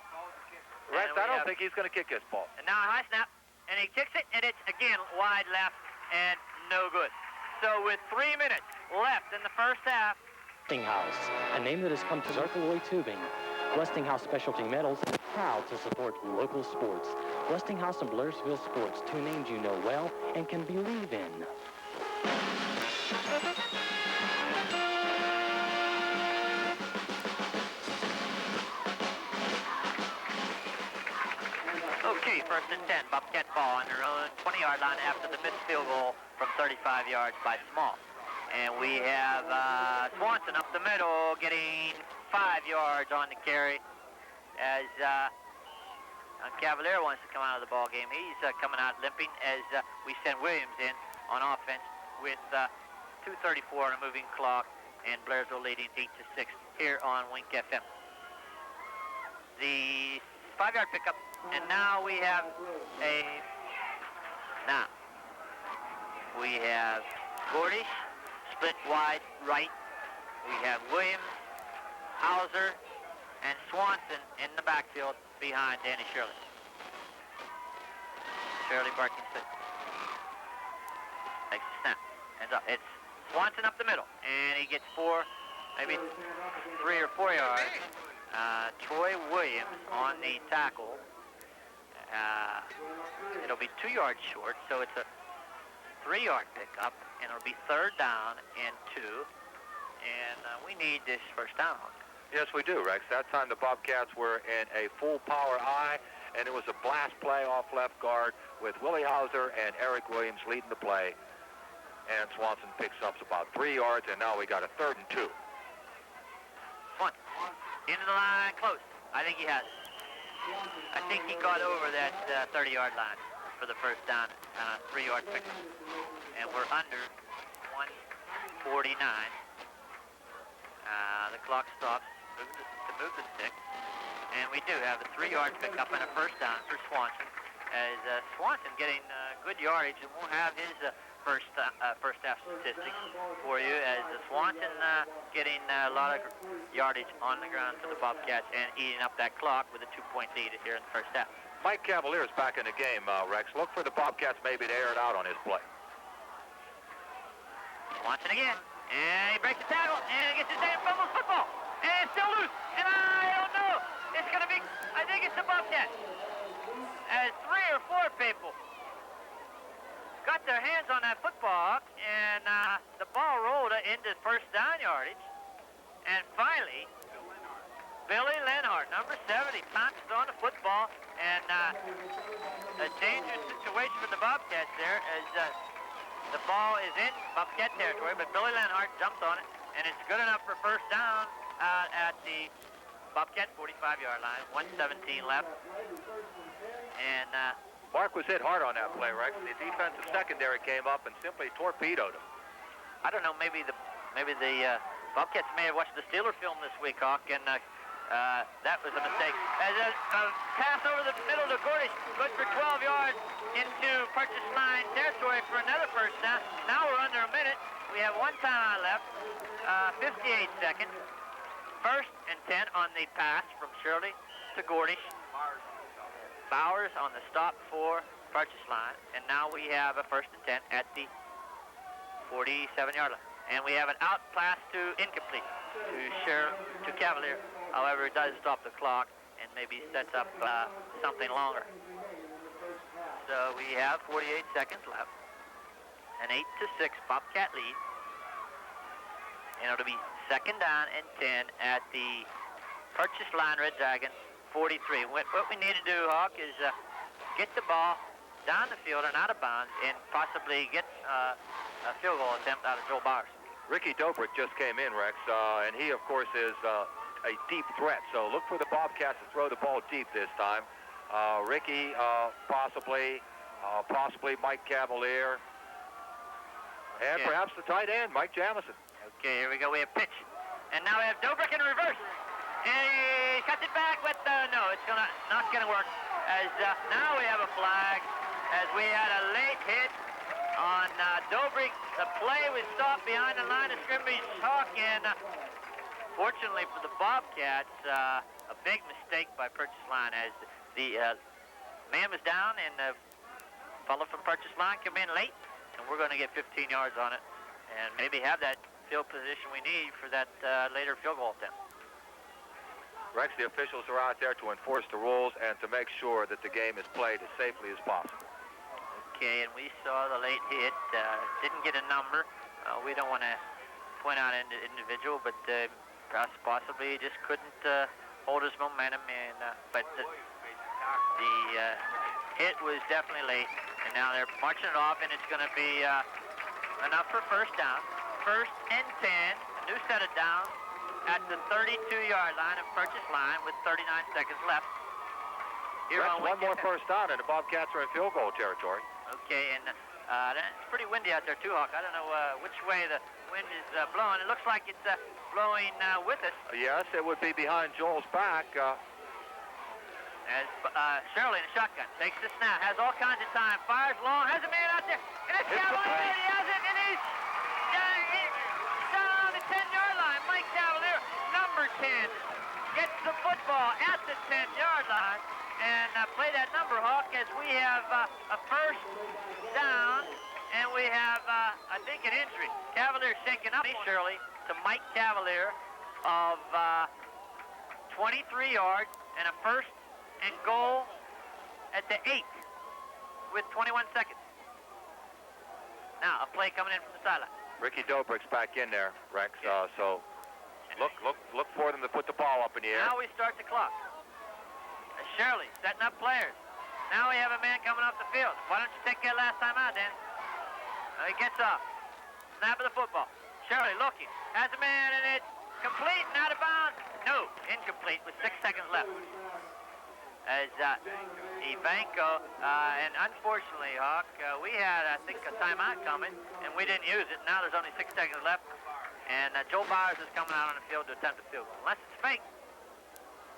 S5: Rex, I don't think he's going to kick this ball.
S1: And now a high snap, and he kicks it, and it's, again, wide left. And no good. So with 3 minutes left in the first half.
S6: Westinghouse, a name that has come to Zarkaloy Tubing. Westinghouse Specialty Metals is proud to support local sports. Westinghouse and Blairsville Sports, two names you know well and can believe in.
S1: Okay, 1st and 10, Bobcat ball on their own 20-yard line after the missed field goal from 35 yards by Small. And we have Swanson up the middle getting 5 yards on the carry as Cavalier wants to come out of the ball game. He's coming out limping as we send Williams in on offense with 2:34 on a moving clock, and Blairsville leading 8-6 here on Wink FM. The 5-yard pickup. And now we have Gordish split wide right. We have Williams, Hauser, and Swanson in the backfield behind Danny Shirley. Shirley Barkinson takes the snap. Ends up. It's Swanson up the middle, and he gets 4, maybe 3 or 4 yards. Troy Williams on the tackle. It'll be 2 yards short, so it's a 3-yard pickup, and it'll be 3rd down and 2. And we need this first down.
S5: Yes, we do, Rex. That time the Bobcats were in a full power I, and it was a blast play off left guard with Willie Hauser and Eric Williams leading the play. And Swanson picks up about 3 yards, and now we got a 3rd and 2.
S1: Swanson into the line, close. I think he has it. I think he got over that 30-yard line for the first down on a 3-yard pickup. And we're under 1:49. The clock stops to move the stick. And we do have a 3-yard pickup and a first down for Swanson. As Swanson getting good yardage, and we'll have his first half statistics for you, as Swanson getting a lot of yardage on the ground for the Bobcats and eating up that clock with a 2-point lead here in the first half.
S5: Mike Cavalier's back in the game, Rex. Look for the Bobcats maybe to air it out on his play.
S1: Swanson again, and he breaks the tackle, and he gets his hand fumbles football, and it's still loose, and I don't know. It's going to be, I think it's the Bobcats. As 3 or 4 people got their hands on that football, and the ball rolled into first down yardage. And finally, Billy Lenhart, number 70, pounced on the football, and a dangerous situation for the Bobcats there as the ball is in Bobcat territory, but Billy Lenhart jumped on it, and it's good enough for first down at the Bobcat 45-yard line, 1:17 left. And
S5: Mark was hit hard on that play, Rex. The defensive secondary came up and simply torpedoed him.
S1: I don't know, maybe the Bobcats may have watched the Steeler film this week, Hawk, and that was a mistake. As a pass over the middle to Gordish, good for 12 yards into purchase line territory for another first down. Now we're under a minute. We have one timeout left, 58 seconds. First and 10 on the pass from Shirley to Gordish. Bowers on the stop for purchase line. And now we have a first and 10 at the 47-yard line. And we have an out pass to incomplete to Cavalier. However, it does stop the clock and maybe sets up something longer. So we have 48 seconds left. An 8-6 Bobcat lead. And it'll be second down and 10 at the purchase line Red Dragon 43. What we need to do, Hawk, is get the ball down the field and out of bounds and possibly get a field goal attempt out of Joel Bowers.
S5: Ricky Dobrik just came in, Rex, and he, of course, is a deep threat. So look for the Bobcats to throw the ball deep this time. Ricky, possibly Mike Cavalier, and perhaps the tight end, Mike Jamison.
S1: Okay, here we go. We have pitch. And now we have Dobrik in reverse. And he cuts it back, but no, it's not going to work. As now we have a flag, as we had a late hit on Dobrik. The play was stopped behind the line of scrimmage. Hawk, and fortunately for the Bobcats, a big mistake by purchase line as the man was down and the fellow from purchase line came in late, and we're going to get 15 yards on it and maybe have that field position we need for that later field goal attempt.
S5: Rex, the officials are out there to enforce the rules and to make sure that the game is played as safely as possible.
S1: Okay, and we saw the late hit. Didn't get a number. We don't want to point out an individual, but possibly he just couldn't hold his momentum. And but the hit was definitely late, and now they're marching it off, and it's going to be enough for first down. First and 10, a new set of downs at the 32-yard line of purchase line with 39 seconds left. Here
S5: Rex,
S1: on
S5: one more first down, and the Bobcats are in field goal territory.
S1: Okay, and it's pretty windy out there too, Hawk. I don't know which way the wind is blowing. It looks like it's blowing with us.
S5: Yes, it would be behind Joel's back.
S1: As Shirley in the shotgun takes the snap, has all kinds of time, fires long, has a man out there, and it's Cavalier, and he has it, and he's down on the 10-yard line. Mike Cavalier, number 10, gets the football at the 10-yard line, and play that number, Hawk, as we have a first down, and we have, I think, an injury. Cavalier shaking up Shirley to Mike Cavalier of 23 yards, and a first and goal at the 8 with 21 seconds. Now, a play coming in from the sideline.
S5: Ricky Dobrik's back in there, Rex, so look for them to put the ball up in the air.
S1: Now we start the clock. Shirley setting up players. Now we have a man coming off the field. Why don't you take that last time out, Danny? He gets off. Snap of the football. Shirley looking. Has a man, and it's complete and out of bounds. No, incomplete with 6 seconds left. As Ivanko, and unfortunately, Hawk, we had, I think, a timeout coming, and we didn't use it. Now there's only 6 seconds left, and Joel Bowers is coming out on the field to attempt a field goal, unless it's fake.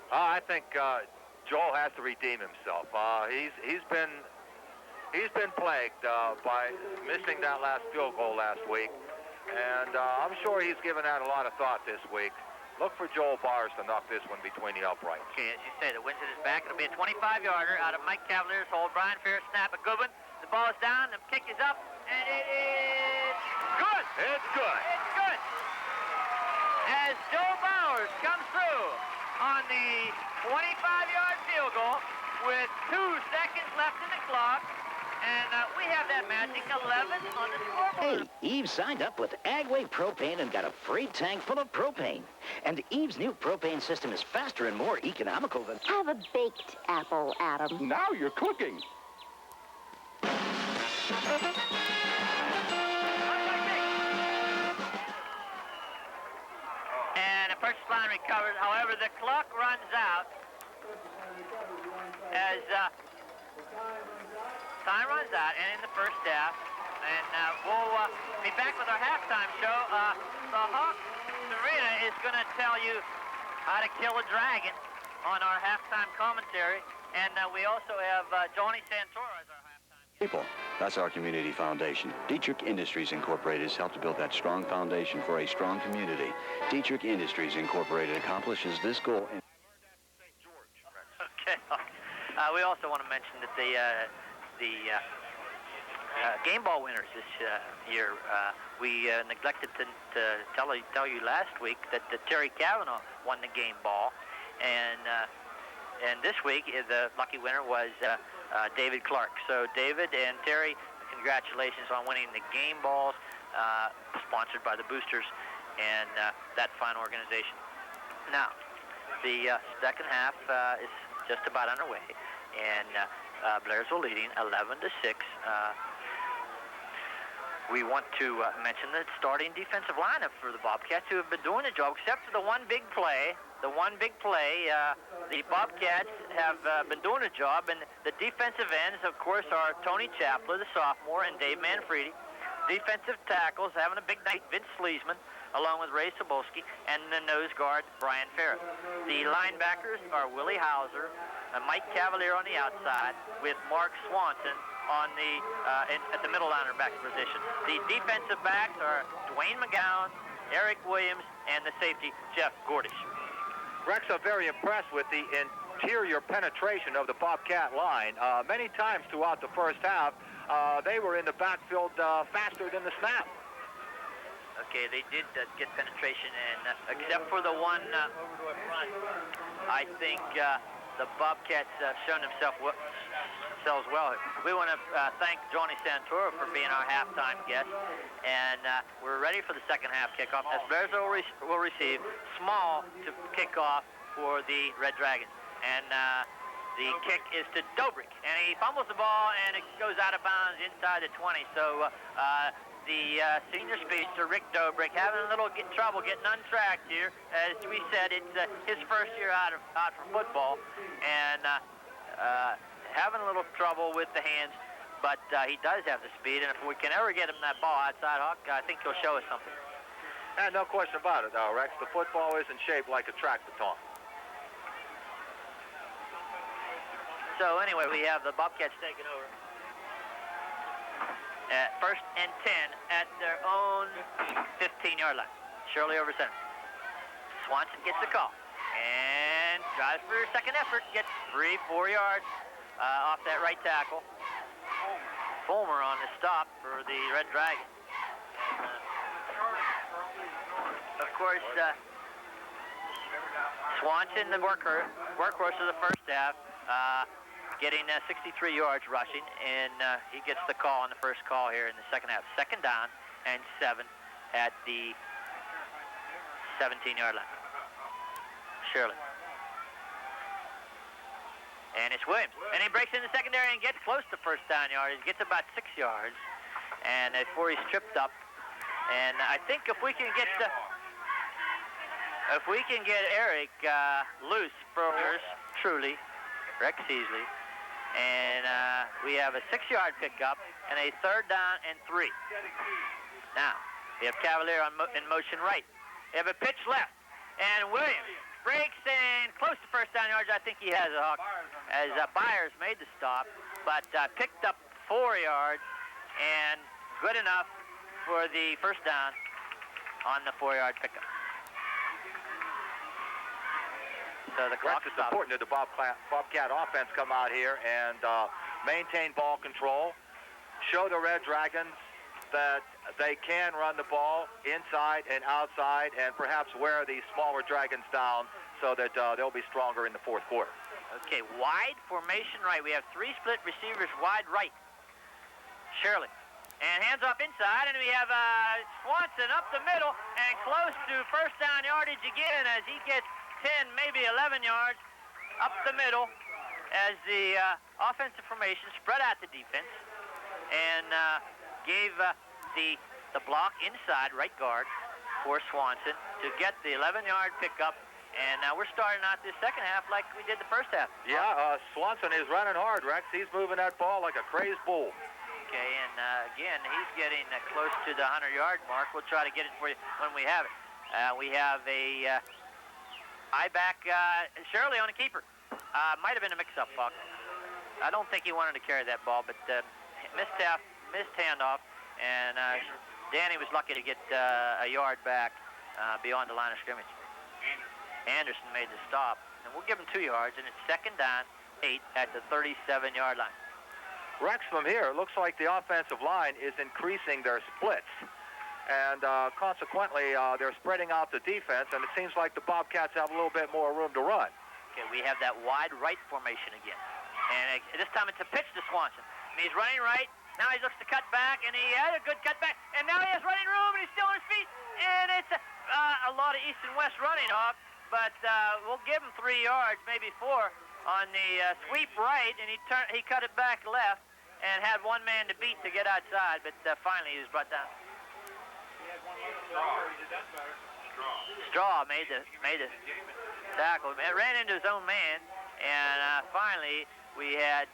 S5: I think Joel has to redeem himself. He's been plagued by missing that last field goal last week, and I'm sure he's given that a lot of thought this week. Look for Joel Bowers to knock this one between the uprights.
S1: Okay, as you say, the wind's at his back. It'll be a 25-yarder out of Mike Cavalier's hold. Brian Ferris snap, a good one. The ball is down, the kick is up, and it is good.
S5: It's good.
S1: It's good. As Joel Bowers comes through on the 25-yard field goal with 2 seconds left in the clock, and we have that magic 11 on the scoreboard.
S8: Hey, Eve signed up with Agway Propane and got a free tank full of propane. And Eve's new propane system is faster and more economical than...
S9: Have a baked apple, Adam.
S3: Now you're cooking.
S1: And the first line recovers. However, the clock runs out as time runs out, and in the first half. And we'll be back with our halftime show. The Hawks Arena is going to tell you how to kill a dragon on our halftime commentary. And we also have Johnny Santoro as our halftime guest.
S10: People, that's our community foundation. Dietrich Industries Incorporated has helped to build that strong foundation for a strong community. Dietrich Industries Incorporated accomplishes this goal in...
S1: Okay. We also want to mention that the game ball winners this year, we neglected to tell you last week that Terry Cavanaugh won the game ball, and this week the lucky winner was David Clark. So David and Terry, congratulations on winning the game balls, sponsored by the Boosters and that fine organization. Now, the second half is just about underway, and Blairsville leading 11-6. We want to mention the starting defensive lineup for the Bobcats, who have been doing the job, except for the one big play. The Bobcats have been doing a job, and the defensive ends, of course, are Tony Chapler, the sophomore, and Dave Manfredi. Defensive tackles having a big night, Vince Sleesman, along with Ray Sobolski, and the nose guard, Brian Ferris. The linebackers are Willie Hauser, Mike Cavalier on the outside, with Mark Swanson on the at the middle linebacker position. The defensive backs are Dwayne McGowan, Eric Williams, and the safety, Jeff Gordish.
S5: Rex, I'm very impressed with the interior penetration of the Bobcat line. Many times throughout the first half, they were in the backfield faster than the snap.
S1: Okay, they did get penetration, and except for the one Overdorff run, I think the Bobcats have shown themselves well. We want to thank Johnny Santoro for being our halftime guest, and we're ready for the second half kickoff as Blairsville will receive Small to kick off for the Red Dragons. And the kick is to Dobrik, and he fumbles the ball, and it goes out of bounds inside the 20. So the senior speedster, Rick Dobrik, having a little trouble getting untracked here. As we said, it's his first year out for football, and having a little trouble with the hands, but he does have the speed, and if we can ever get him that ball outside, Hawk, I think he'll show us something.
S5: And no question about it, Rex. The football isn't shaped like a track baton.
S1: So anyway, we have the Bobcats taking over. First and 10 at their own 15-yard line. Shirley over center. Swanson gets the call and drives for a second effort. Gets 3-4 yards off that right tackle. Fulmer on the stop for the Red Dragon. Of course, Swanson, the workhorse of the first half, getting 63 yards rushing, and he gets the call on the first call here in the second half. Second down and 7 at the 17-yard line. Shirley. And it's Williams. And he breaks in the secondary and gets close to first down yardage. He gets about 6 yards, and before he's tripped up. And I think if we can get Eric loose for yours truly, Rex Easley, and we have a 6-yard pickup and a third down and 3. Now we have Cavalier in motion right. We have a pitch left, and Williams breaks in close to first down yards. I think he has a Hawk, as Byers made the stop, but picked up 4 yards and good enough for the first down on the 4-yard pickup. So the clock
S5: It's important that the Bobcat offense come out here and maintain ball control, show the Red Dragons that they can run the ball inside and outside, and perhaps wear the smaller Dragons down so that they'll be stronger in the fourth quarter.
S1: Okay, wide formation right. We have 3 split receivers wide right. Shirley And hands off inside, and we have Swanson up the middle and close to first down yardage again as he gets 10, maybe 11 yards up the middle as the offensive formation spread out the defense and gave the block inside right guard for Swanson to get the 11-yard pickup. And now we're starting out this second half like we did the first half.
S5: Yeah, Swanson is running hard, Rex. He's moving that ball like a crazed bull.
S1: Okay, and again, he's getting close to the 100-yard mark. We'll try to get it for you when we have it. We have a I-back Shirley on a keeper. Might have been a mix-up, Buck. I don't think he wanted to carry that ball, but missed handoff, and Danny was lucky to get a yard back beyond the line of scrimmage. Anderson made the stop, and we'll give him 2 yards, and it's second down, 8 at the 37-yard line.
S5: Rex, from here, it looks like the offensive line is increasing their splits. And consequently, they're spreading out the defense, and it seems like the Bobcats have a little bit more room to run.
S1: Okay, we have that wide right formation again. And this time it's a pitch to Swanson. And he's running right. Now he looks to cut back, and he had a good cut back. And now he has running room, and he's still on his feet. And it's a lot of east and west running, Hawk. But we'll give him 3 yards, maybe 4, on the sweep right, and he cut it back left and had one man to beat to get outside, but finally he was brought down. Straw made the tackle. It ran into his own man, and finally we had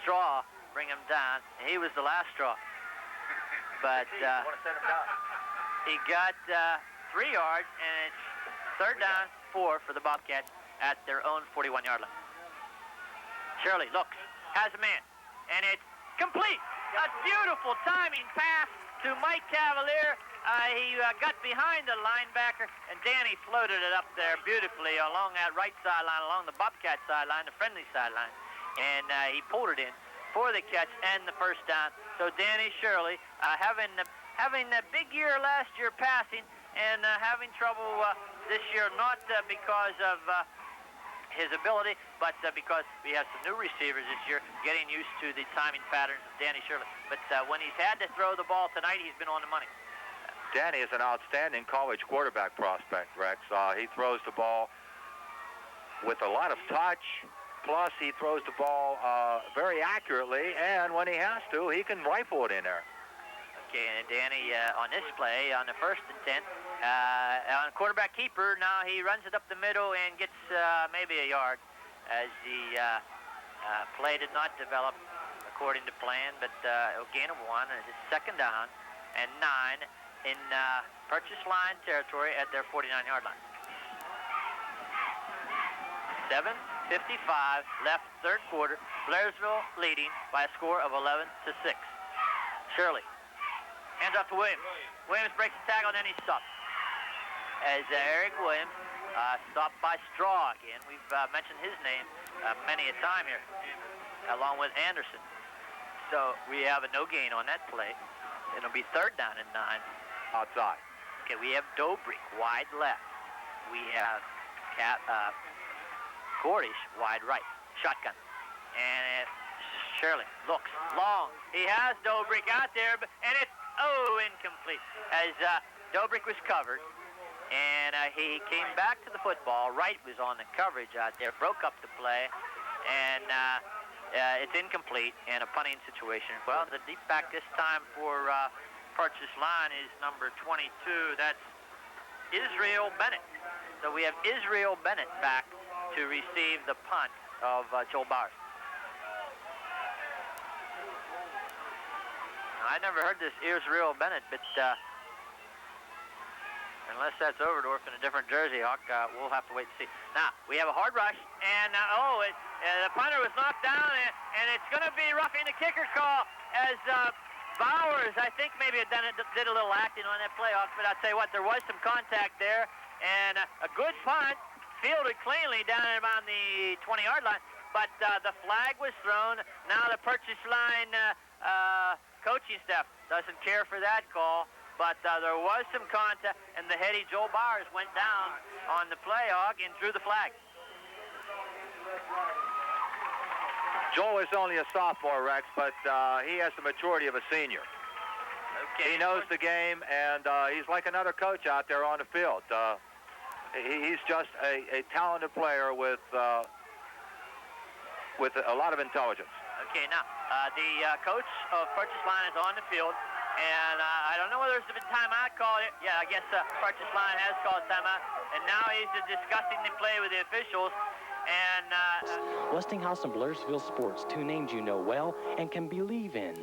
S1: Straw bring him down. He was the last straw. But he got 3 yards, and it's third down, 4 for the Bobcats at their own 41-yard line. Shirley looks, has a man, and it's complete. A beautiful timing pass to Mike Cavalier. He got behind the linebacker, and Danny floated it up there beautifully along that right sideline, along the Bobcat sideline, the friendly sideline, and he pulled it in for the catch and the first down. So Danny Shirley having a big year last year passing and having trouble this year, not because of his ability, but because we have some new receivers this year, getting used to the timing patterns of Danny Shirley. But when he's had to throw the ball tonight, he's been on the money.
S5: Danny is an outstanding college quarterback prospect, Rex. He throws the ball with a lot of touch, plus he throws the ball very accurately, and when he has to, he can rifle it in there.
S1: Okay, and Danny on this play, on the 1st and 10, on quarterback keeper, now he runs it up the middle and gets maybe a yard as the play did not develop according to plan, but a gain of 1, and it's second down and 9 in purchase line territory at their 49-yard line. 7:55 left third quarter. Blairsville leading by a score of 11-6. Shirley hands off to Williams. Williams breaks the tackle, and then he's stopped. As Eric Williams stopped by Straw again. We've mentioned his name many a time here, along with Anderson. So we have a no gain on that play. It'll be third down and 9.
S5: Outside.
S1: Okay, we have Dobrik wide left. We have Cordish wide right. Shotgun. And Shirley looks long. He has Dobrik out there, and it's incomplete. As Dobrik was covered, and he came back to the football. Wright was on the coverage out there, broke up the play, and it's incomplete and a punting situation. Well, the deep back this time for purchase line is number 22. That's Israel Bennett. So we have Israel Bennett back to receive the punt of Joel Bowers. I never heard this Israel Bennett, but unless that's Overdorff in a different jersey, Hawk, we'll have to wait and see. Now, we have a hard rush, and the punter was knocked down, and it's going to be roughing the kicker call as Bowers, I think, maybe did a little acting on that play, Hawk, but I'll tell you what, there was some contact there, and a good punt, fielded cleanly down around the 20-yard line, but the flag was thrown. Now the purchase line coaching staff doesn't care for that call, but there was some contact, and the heady Joel Bowers went down on the play, Hawk, and drew the flag.
S5: Joel is only a sophomore, Rex, but he has the maturity of a senior.
S1: Okay.
S5: He knows the game, and he's like another coach out there on the field. He's just a talented player with a lot of intelligence.
S1: Okay, now, the coach of Purchase Line is on the field, and I don't know whether there's been timeout called. Yeah, I guess Purchase Line has called timeout, and now he's discussing the play with the officials, and...
S6: Westinghouse and Blairsville Sports, two names you know well and can believe in.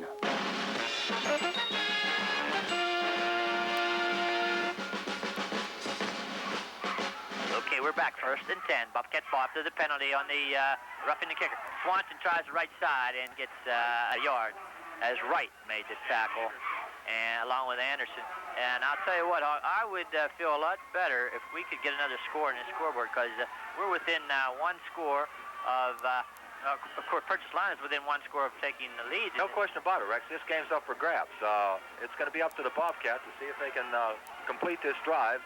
S1: Okay, we're back. 1st and 10. Bobcats ball after the penalty on the roughing the kicker. Swanson tries the right side and gets a yard as Wright made the tackle, and along with Anderson. And I'll tell you what, I would feel a lot better if we could get another score in the scoreboard, because we're within one score of course, Purchase Line is within one score of taking the lead.
S5: No question about it, Rex. This game's up for grabs. It's going to be up to the Bobcats to see if they can complete this drive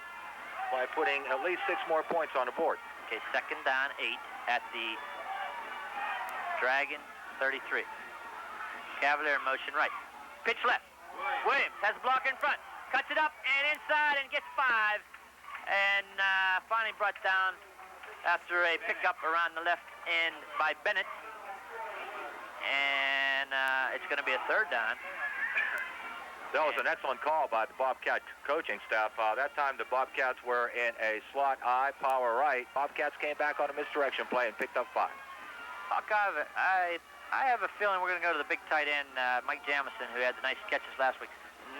S5: by putting at least 6 more points on the board.
S1: Okay, 2nd down, 8 at the Dragon 33. Cavalier in motion right. Pitch left. Williams has a blocker in front. Cuts it up and inside and gets 5. And finally brought down after a pickup around the left end by Bennett. And it's going to be a 3rd down.
S5: That was an excellent call by the Bobcat coaching staff. That time the Bobcats were in a slot I, power right. Bobcats came back on a misdirection play and picked up 5.
S1: I have a feeling we're going to go to the big tight end, Mike Jamison, who had the nice catches last week.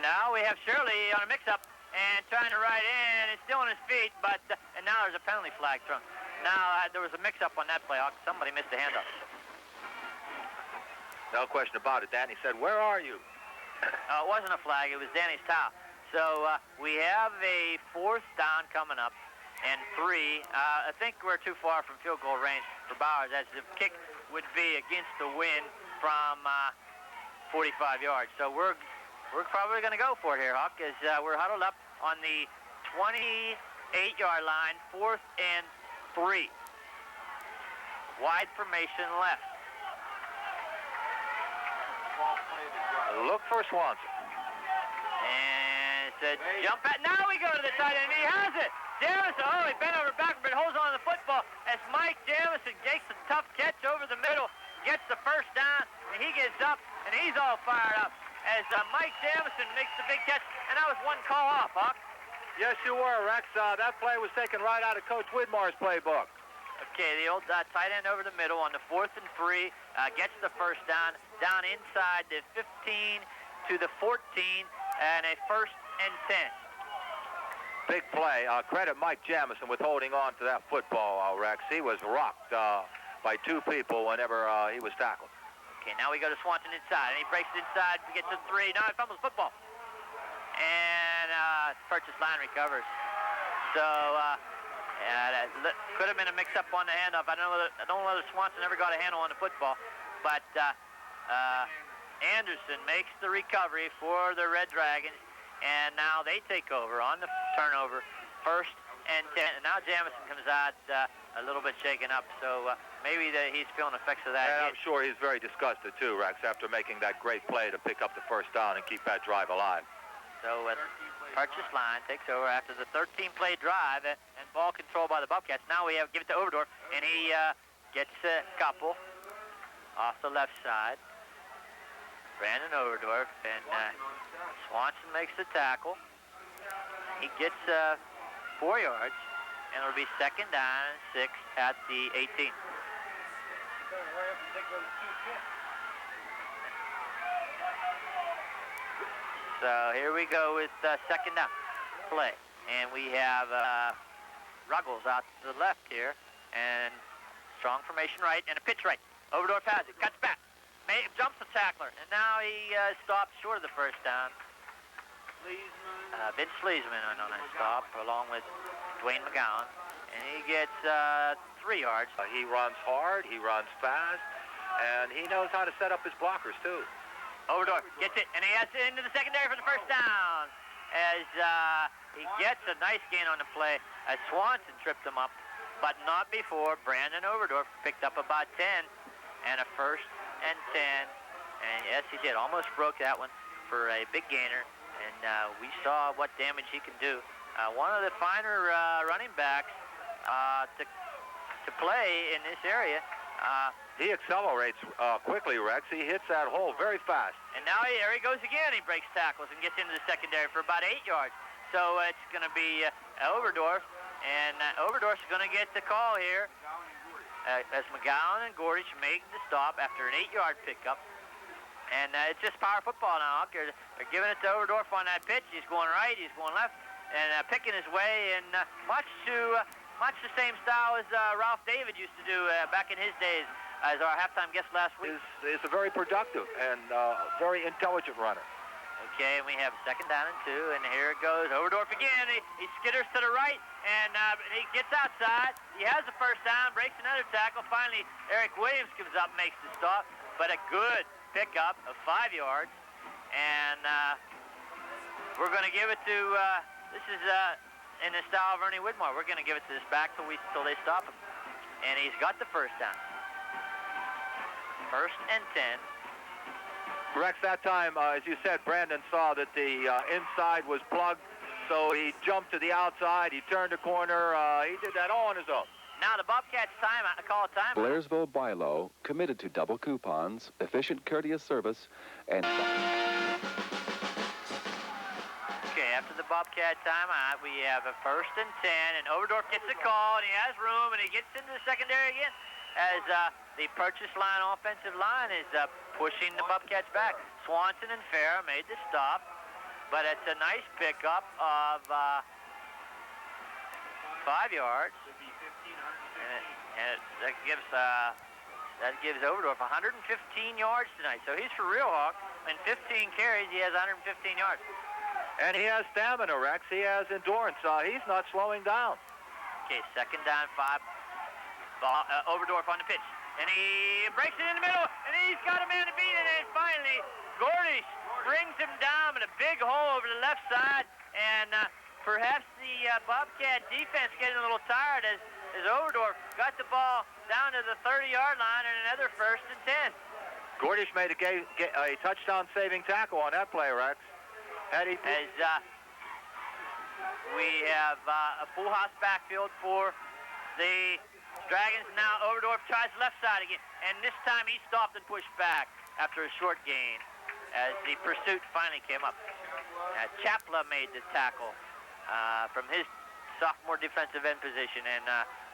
S1: Now we have Shirley on a mix-up and trying to ride in. It's still on his feet, but and now there's a penalty flag thrown. Now there was a mix-up on that play. Somebody missed a handoff.
S5: No question about it. Danny said, "Where are you?"
S1: It wasn't a flag. It was Danny's towel. So we have a 4th down coming up and 3. I think we're too far from field goal range for Bowers, as the kick would be against the wind from 45 yards. So we're probably going to go for it here, Huck, as we're huddled up on the 28-yard line, 4th and 3. Wide formation left.
S5: Look for Swanson.
S1: And it's a jump at. Now we go to the tight end. He has it. Jamison, he bent over backward, but holds on to the football as Mike Jamison takes a tough catch over the middle, gets the 1st down, and he gets up, and he's all fired up as Mike Jamison makes the big catch, and that was one call off, Huck.
S5: Yes, you were, Rex. That play was taken right out of Coach Widmar's playbook.
S1: Okay, the old tight end over the middle on the 4th and 3, gets the 1st down inside the 15 to the 14, and a 1st and 10.
S5: Big play. Credit Mike Jamison with holding on to that football, Rex. He was rocked by 2 people whenever he was tackled.
S1: Okay, now we go to Swanson inside, and he breaks it inside to get to 3. Now he fumbles football. And Purchase Line recovers. So, could have been a mix-up on the handoff. I don't know whether Swanson ever got a handle on the football, but Anderson makes the recovery for the Red Dragons, and now they take over on the turnover, 1st and 10. And now Jamison comes out a little bit shaken up, so maybe he's feeling the effects of that.
S5: And I'm sure he's very disgusted too, Rex, after making that great play to pick up the 1st down and keep that drive alive.
S1: So Purchase Line takes over after the 13-play drive and ball control by the Bobcats. Now we give it to Overdorff, and he gets a couple off the left side. Brandon Overdorff, and Swanson makes the tackle. He gets 4 yards, and it'll be 2nd down and 6 at the 18. So here we go with 2nd down play. And we have Ruggles out to the left here. And strong formation right and a pitch right. Overdorff has it. Cuts back. Jumps the tackler. And now he stops short of the 1st down. Vince Sleesman on a stop along with Dwayne McGowan. And he gets 3 yards.
S5: He runs hard. He runs fast. And he knows how to set up his blockers, too.
S1: Overdorff gets it, and he has it into the secondary for the 1st down. As he gets a nice gain on the play, as Swanson tripped him up, but not before Brandon Overdorff picked up about 10, and a 1st and 10. And yes, he did. Almost broke that one for a big gainer. and we saw what damage he can do. One of the finer running backs to play in this area.
S5: He accelerates quickly, Rex. He hits that hole very fast.
S1: And now here he goes again. He breaks tackles and gets into the secondary for about 8 yards. So it's going to be Overdorff, and Overdorff's going to get the call here as McGowan and Gordich make the stop after an 8-yard pickup. And it's just power football now. They're giving it to Overdorff on that pitch. He's going right, he's going left, and picking his way in much the same style as Ralph David used to do back in his days as our halftime guest last week.
S5: Is a very productive and very intelligent runner.
S1: Okay, and we have 2nd down and 2, and here it goes. Overdorff again. He skitters to the right, and he gets outside. He has the 1st down, breaks another tackle. Finally, Eric Williams comes up, makes the stop, but a good pickup of 5 yards. And we're going to give it to, this is in the style of Ernie Widmore. We're going to give it to this back till they stop him. And he's got the 1st down. 1st and 10.
S5: Rex, that time, as you said, Brandon saw that the inside was plugged, so he jumped to the outside. He turned a corner. He did that all on his own.
S1: Now the Bobcats call a timeout.
S3: Blairsville Bilo, committed to double coupons, efficient courteous service, and...
S1: Okay, after the Bobcat timeout, we have a 1st and 10, and Overdorff gets the call, and he has room, and he gets into the secondary again as the purchase line offensive line is pushing the Bobcats back. Swanson and Farah made the stop, but it's a nice pickup of 5 yards, and that gives Overdorff 115 yards tonight. So he's for real, Hawk. In 15 carries, he has 115 yards.
S5: And he has stamina, Rex. He has endurance. He's not slowing down.
S1: Okay, 2nd down, 5. Overdorff on the pitch. And he breaks it in the middle, and he's got a man to beat, and then finally, Gordich brings him down in a big hole over the left side, and perhaps the Bobcat defense getting a little tired as Overdorff got the ball down to the 30-yard line and another 1st and 10.
S5: Gordich made a touchdown-saving tackle on that play, Rex.
S1: We have a full house backfield for the Dragons. Now Overdorff tries left side again, and this time he stopped and pushed back after a short gain as the pursuit finally came up. Chapla made the tackle from his sophomore defensive end position, and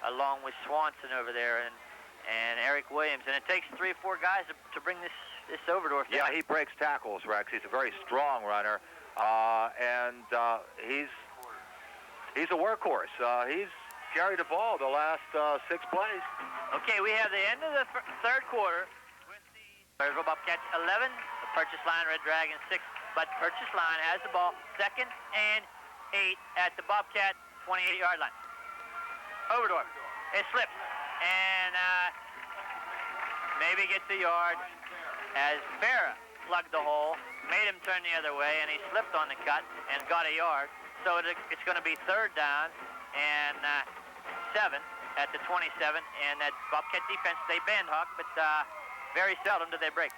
S1: along with Swanson over there and Eric Williams. And it takes 3 or 4 guys to bring this Overdorff down.
S5: Yeah, he breaks tackles, Rex. He's a very strong runner, and he's a workhorse. He's carried the ball the last 6 plays.
S1: Okay, we have the end of the 3rd quarter with the Blairsville Bobcats 11, the purchase line Red Dragons 6, but purchase line has the ball 2nd and 8 at the Bobcat 28-yard line. Overdorff, it slips, and maybe gets a yard as Farah plugged the hole, made him turn the other way, and he slipped on the cut and got a yard. So it's going to be 3rd down and 7 at the 27, and that Bobcat defense, they bend, Huck, but very seldom do they break.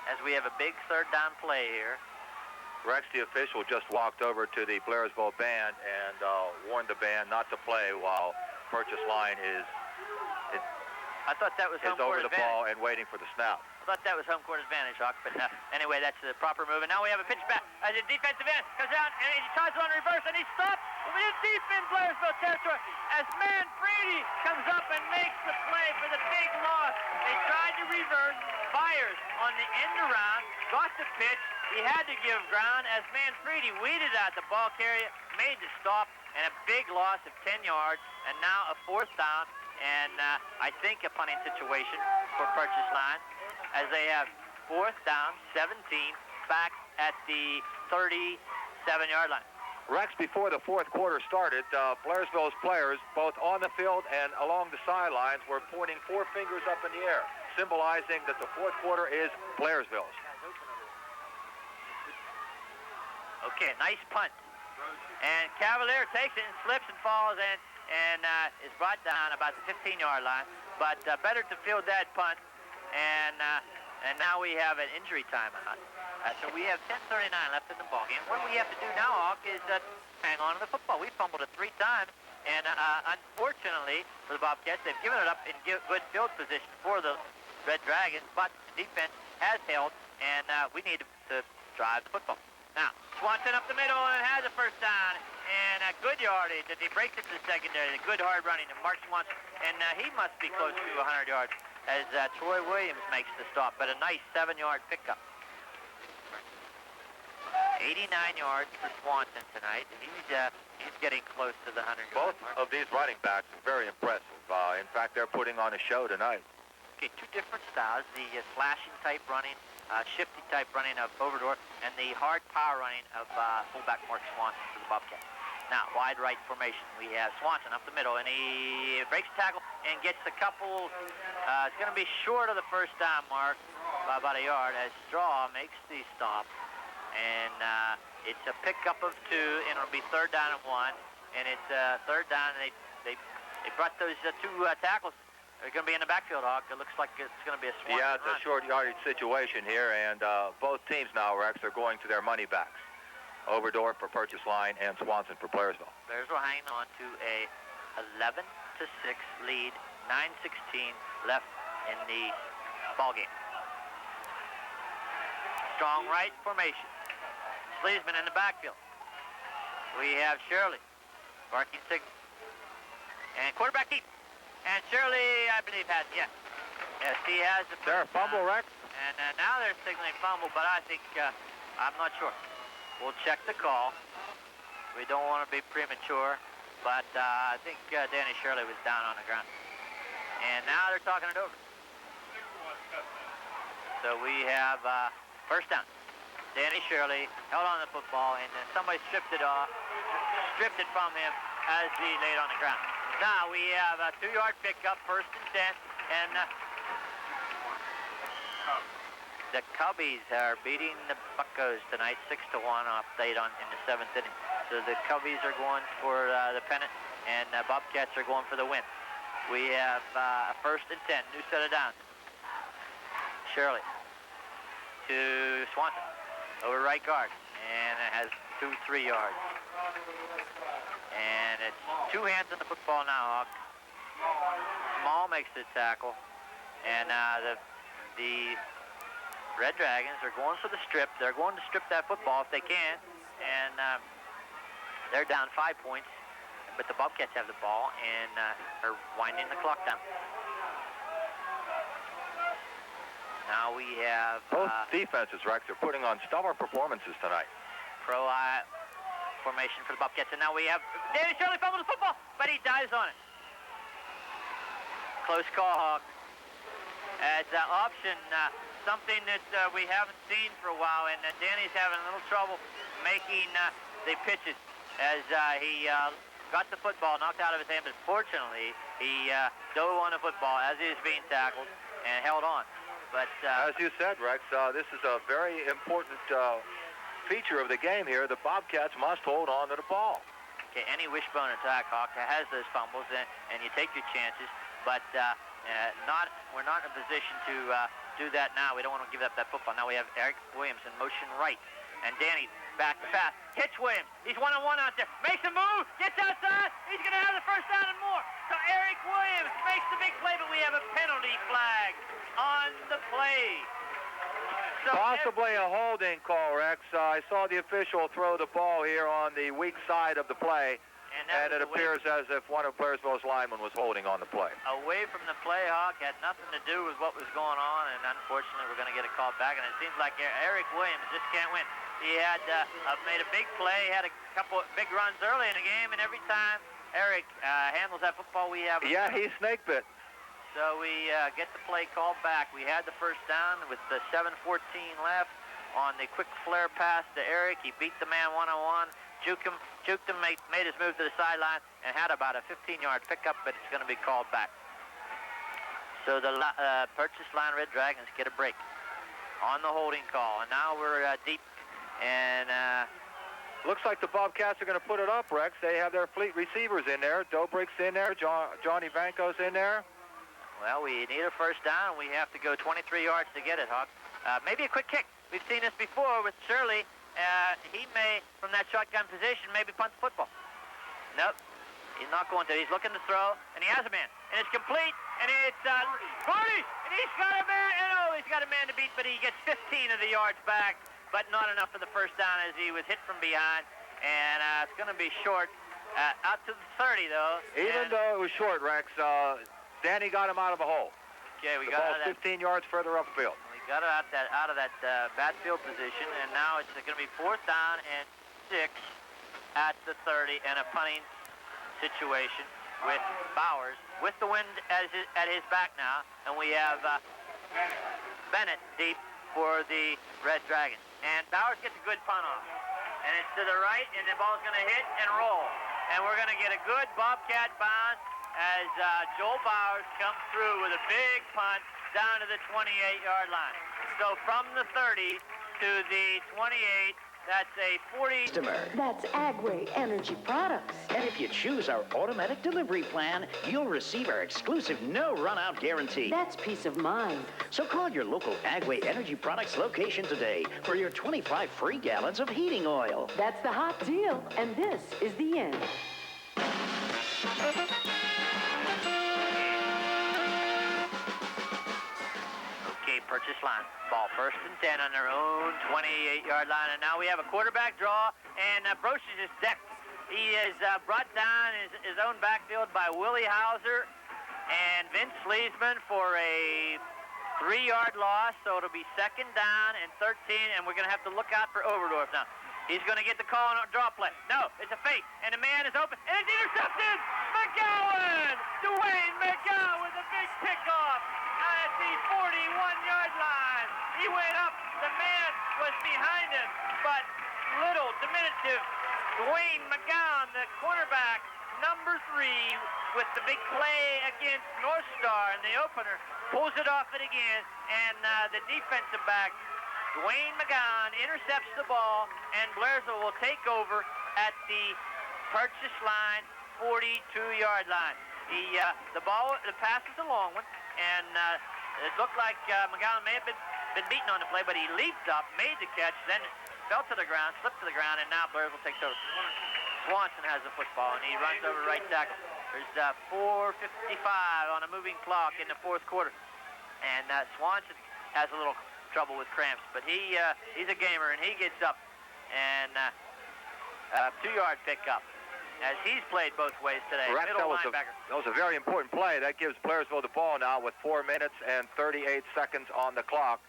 S1: As we have a big 3rd down play here.
S5: Rex, the official, just walked over to the Blairsville band and warned the band not to play while purchase line is
S1: I thought that was home court
S5: over the
S1: advantage.
S5: ball and waiting for the snap.
S1: I thought that was home court advantage, Hawk, but anyway, that's the proper move. And now we have a pitch back as the defensive end comes out, and he tries on reverse, and he stopped deep in Blairsville territory as Manfredi comes up and makes the play for the big loss. They tried to reverse, fires on the end around, got the pitch. He had to give ground as Manfredi weeded out the ball carrier, made the stop, and a big loss of 10 yards, and now a 4th down. And I think a punting situation for purchase line as they have 4th down, 17, back at the 37-yard line.
S5: Rex, before the 4th quarter started, Blairsville's players, both on the field and along the sidelines, were pointing 4 fingers up in the air, symbolizing that the 4th quarter is Blairsville's.
S1: Okay, nice punt. And Cavalier takes it and slips and falls and is brought down about the 15-yard line. But better to field that punt. And now we have an injury timeout. So we have 10:39 left in the ballgame. What we have to do now, Hawk, is hang on to the football. We fumbled it 3 times, and unfortunately for the Bobcats, they've given it up in good field position for the Red Dragons, but the defense has held, and we need to drive the football. Now, Swanson up the middle and has a first down, and a good yardage as he breaks it to the secondary. A good hard running to Mark Swanson, and he must be close to 100 yards as Troy Williams makes the stop, but a nice 7-yard pickup. 89 yards for Swanson tonight. He's getting close to the 100-yard
S5: Both of these running backs are very impressive. In fact, they're putting on a show tonight.
S1: Okay, 2 different styles, the slashing type running, shifty type running of Overdorff, and the hard power running of fullback Mark Swanson for the Bobcats. Now, wide right formation. We have Swanson up the middle, and he breaks the tackle and gets a couple. It's going to be short of the first down mark by about a yard as Straw makes the stop. And it's a pickup of 2, and it'll be 3rd down and 1. And it's 3rd down, and they brought those 2 tackles. They're going to be in the backfield, Hawk. It looks like it's going to be a Swanson
S5: Yeah, it's
S1: run.
S5: a short yardage situation here, and both teams now, Rex, are going to their money backs. Overdorff for Purchase Line and Swanson for Blairsville.
S1: Blairsville hanging on to a 11-6 lead, 9:16 left in the ballgame. Strong right formation. Sleesman in the backfield. We have Shirley, barking signal. And quarterback keep. And Shirley, I believe, has, yes. Yes, he has the...
S5: There, fumble, Rex?
S1: And now they're signaling fumble, but I think, I'm not sure. We'll check the call. We don't want to be premature, but I think Danny Shirley was down on the ground. And now they're talking it over. So we have first down. Danny Shirley held on the football, and then somebody stripped it from him as he laid on the ground. Now we have a 2-yard pickup, 1st and 10, and the Cubbies are beating the Buccos tonight 6-1 update in the 7th inning. So the Cubbies are going for the pennant, and Bobcats are going for the win. We have a 1st and 10, new set of downs. Shirley to Swanson. Over right guard, and it has 2-3 yards. And it's 2 hands on the football now, Hawk. Small makes the tackle, and the Red Dragons are going for the strip. They're going to strip that football if they can, and they're down 5 points, but the Bobcats have the ball and are winding the clock down. Now we have...
S5: Both defenses, Rex, are putting on stellar performances tonight.
S1: Pro formation for the Bobcats. And now we have... Danny Shirley fumbled the football, but he dives on it. Close call, Hawk. As option, something that we haven't seen for a while, and Danny's having a little trouble making the pitches as he got the football knocked out of his hand, but fortunately, he dove on the football as he was being tackled and held on. But,
S5: as you said, Rex, this is a very important feature of the game here. The Bobcats must hold on to the ball.
S1: Okay, any wishbone attack, Hawk, has those fumbles, and you take your chances. But we're not in a position to do that now. We don't want to give up that football. Now we have Eric Williams in motion right, and Danny back to pass. Hits Williams. He's one-on-one out there. Makes a move. Gets outside. He's going to have the first down and more. So Eric Williams makes the big play, but we have a penalty flag on the play. So
S5: possibly a holding call, Rex. I saw the official throw the ball here on the weak side of the play, and it appears as if one of Blairsville's linemen was holding on the play.
S1: Away from the play, Hawk, had nothing to do with what was going on, and unfortunately we're going to get a call back, and it seems like Eric Williams just can't win. He had made a big play, had a couple of big runs early in the game, and every time Eric handles that football, we have...
S5: Yeah, he snake bit.
S1: So we get the play called back. We had the first down with the 7:14 left on the quick flare pass to Eric. He beat the man one-on-one, juked him, made his move to the sideline, and had about a 15-yard pickup, but it's going to be called back. So the Purchase Line Red Dragons get a break on the holding call, and now we're deep, and...
S5: looks like the Bobcats are going to put it up, Rex. They have their fleet receivers in there. Dobrik's in there. Johnny Vanko's in there.
S1: Well, we need a first down. We have to go 23 yards to get it, Hawk. Maybe a quick kick. we've seen this before with Shirley. He may, from that shotgun position, maybe punt the football. Nope, he's not going to. He's looking to throw, and he has a man. And it's complete, and it's Gordy, and he's got a man. And he's got a man to beat, but he gets 15 of the yards back, but not enough for the first down as he was hit from behind. And it's going to be short out to the 30, though.
S5: Even though it was short, Rex, Danny got him out of a hole.
S1: Okay, we
S5: the
S1: got
S5: ball's 15 yards further upfield.
S1: We got it out of that bad field position, and now it's going to be 4th down and 6 at the 30, and a punting situation with Bowers with the wind at his back now, and we have Bennett deep for the Red Dragons. And Bowers gets a good punt off, and it's to the right, and the ball's going to hit and roll, and we're going to get a good Bobcat bounce as Joel Bowers comes through with a big punt down to the 28-yard line. So from the 30 to the 28, that's a 40.
S9: That's Agway Energy Products.
S8: And if you choose our automatic delivery plan, you'll receive our exclusive no-run-out guarantee.
S9: That's peace of mind.
S8: So call your local Agway Energy Products location today for your 25 free gallons of heating oil.
S9: That's the hot deal, and this is the end.
S1: Okay, purchase line. Ball 1st and 10 on their own 28-yard line. And now we have a quarterback draw, and Brocious is decked. He is brought down his own backfield by Willie Hauser and Vince Sleesman for a 3-yard loss. So it'll be 2nd down and 13, and we're going to have to look out for Overdorff now. He's going to get the call on a draw play. No, it's a fake, and the man is open, and it's intercepted! McGowan! Dwayne McGowan with a big pickoff at the 41-yard line. He went up. The man was behind him, but little, diminutive Dwayne McGowan, the cornerback, number 3, with the big play against North Star in the opener, pulls it off it again, and the defensive back, Dwayne McGowan, intercepts the ball, and Blairsville will take over at the purchase line, 42-yard line. The pass is a long one, and it looked like McGowan may have been beaten on the play, but he leaped up, made the catch, then fell to the ground, slipped to the ground, and now Blairsville takes over. Swanson has the football, and he runs over right tackle. There's 4:55 on a moving clock in the 4th quarter, and Swanson has a little trouble with cramps, but he's a gamer, and he gets up, and 2-yard pickup, as he's played both ways today.
S5: Correct.
S1: Middle linebacker.
S5: That was a very important play. That gives Blairsville the ball now with 4 minutes and 38 seconds on the clock.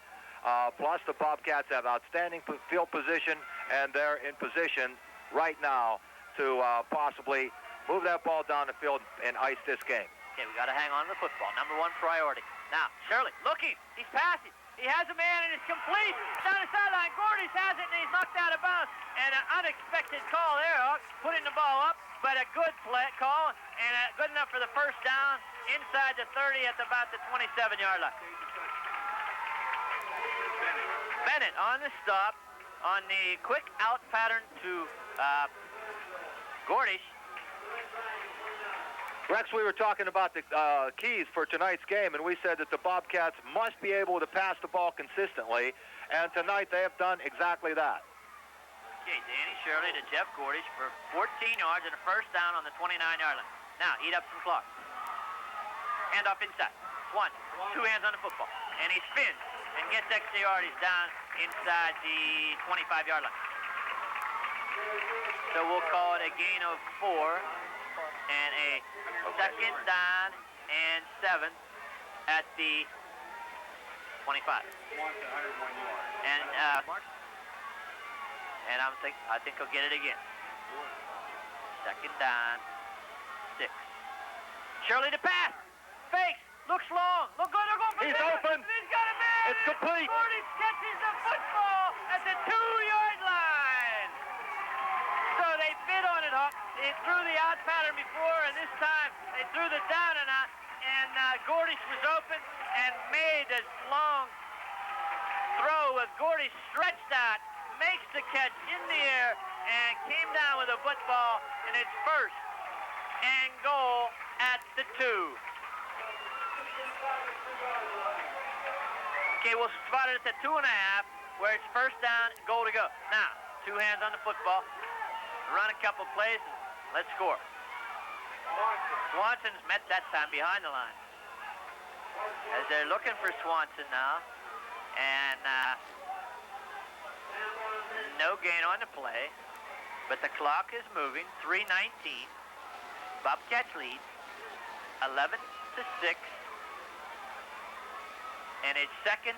S5: Plus, the Bobcats have outstanding field position, and they're in position right now to possibly move that ball down the field and ice this game.
S1: Okay, we got to hang on to the football. Number 1 priority. Now, Shirley looking. He's passing. He has a man, and it's complete. Down the sideline. Gordy's has it, and he's knocked out of bounds. And an unexpected call there, putting the ball up, but a good play call, and good enough for the first down inside the 30 at about the 27-yard line. Bennett on the stop, on the quick out pattern to Gordish.
S5: Rex, we were talking about the keys for tonight's game, and we said that the Bobcats must be able to pass the ball consistently, and tonight they have done exactly that.
S1: Okay, Danny Shirley to Jeff Gordish for 14 yards and a first down on the 29-yard line. Now, eat up some clock. Hand off inside. One, 2 hands on the football, and he spins and gets extra yardage down inside the 25-yard line. So we'll call it a gain of 4 and a 2nd down and 7 at the 25. And I think he'll get it again. 2nd down, 6. Shirley to pass. Fakes. Looks long. Look good. They're going for
S5: He's open.
S1: He's got a man.
S5: It's complete.
S1: Gordy catches the football at the 2-yard line. So they bid on it, Huck. They threw the out pattern before, and this time they threw the down and out. And Gordish was open and made this long throw with Gordish stretched out, makes the catch in the air, and came down with a football, and it's 1st and goal at the 2. Okay, we'll spot it at the 2.5. where it's first down, goal to go. Now, two hands on the football, run a couple plays, and let's score. Swanson's met that time behind the line. As they're looking for Swanson now, and no gain on the play, but the clock is moving, 3:19. Bobcats lead, 11-6, and it's second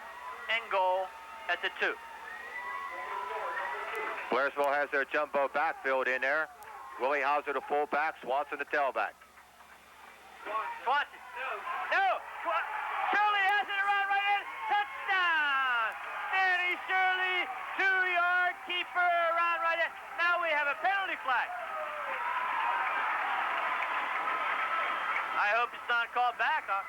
S1: and goal at the 2.
S5: Blairsville has their jumbo backfield in there. Willie Hauser, the fullback, Swanson, the tailback.
S1: Swanson. No! Shirley has it around right in. Touchdown! Danny Shirley, 2-yard keeper around right in. Now we have a penalty flag. I hope it's not called back, huh?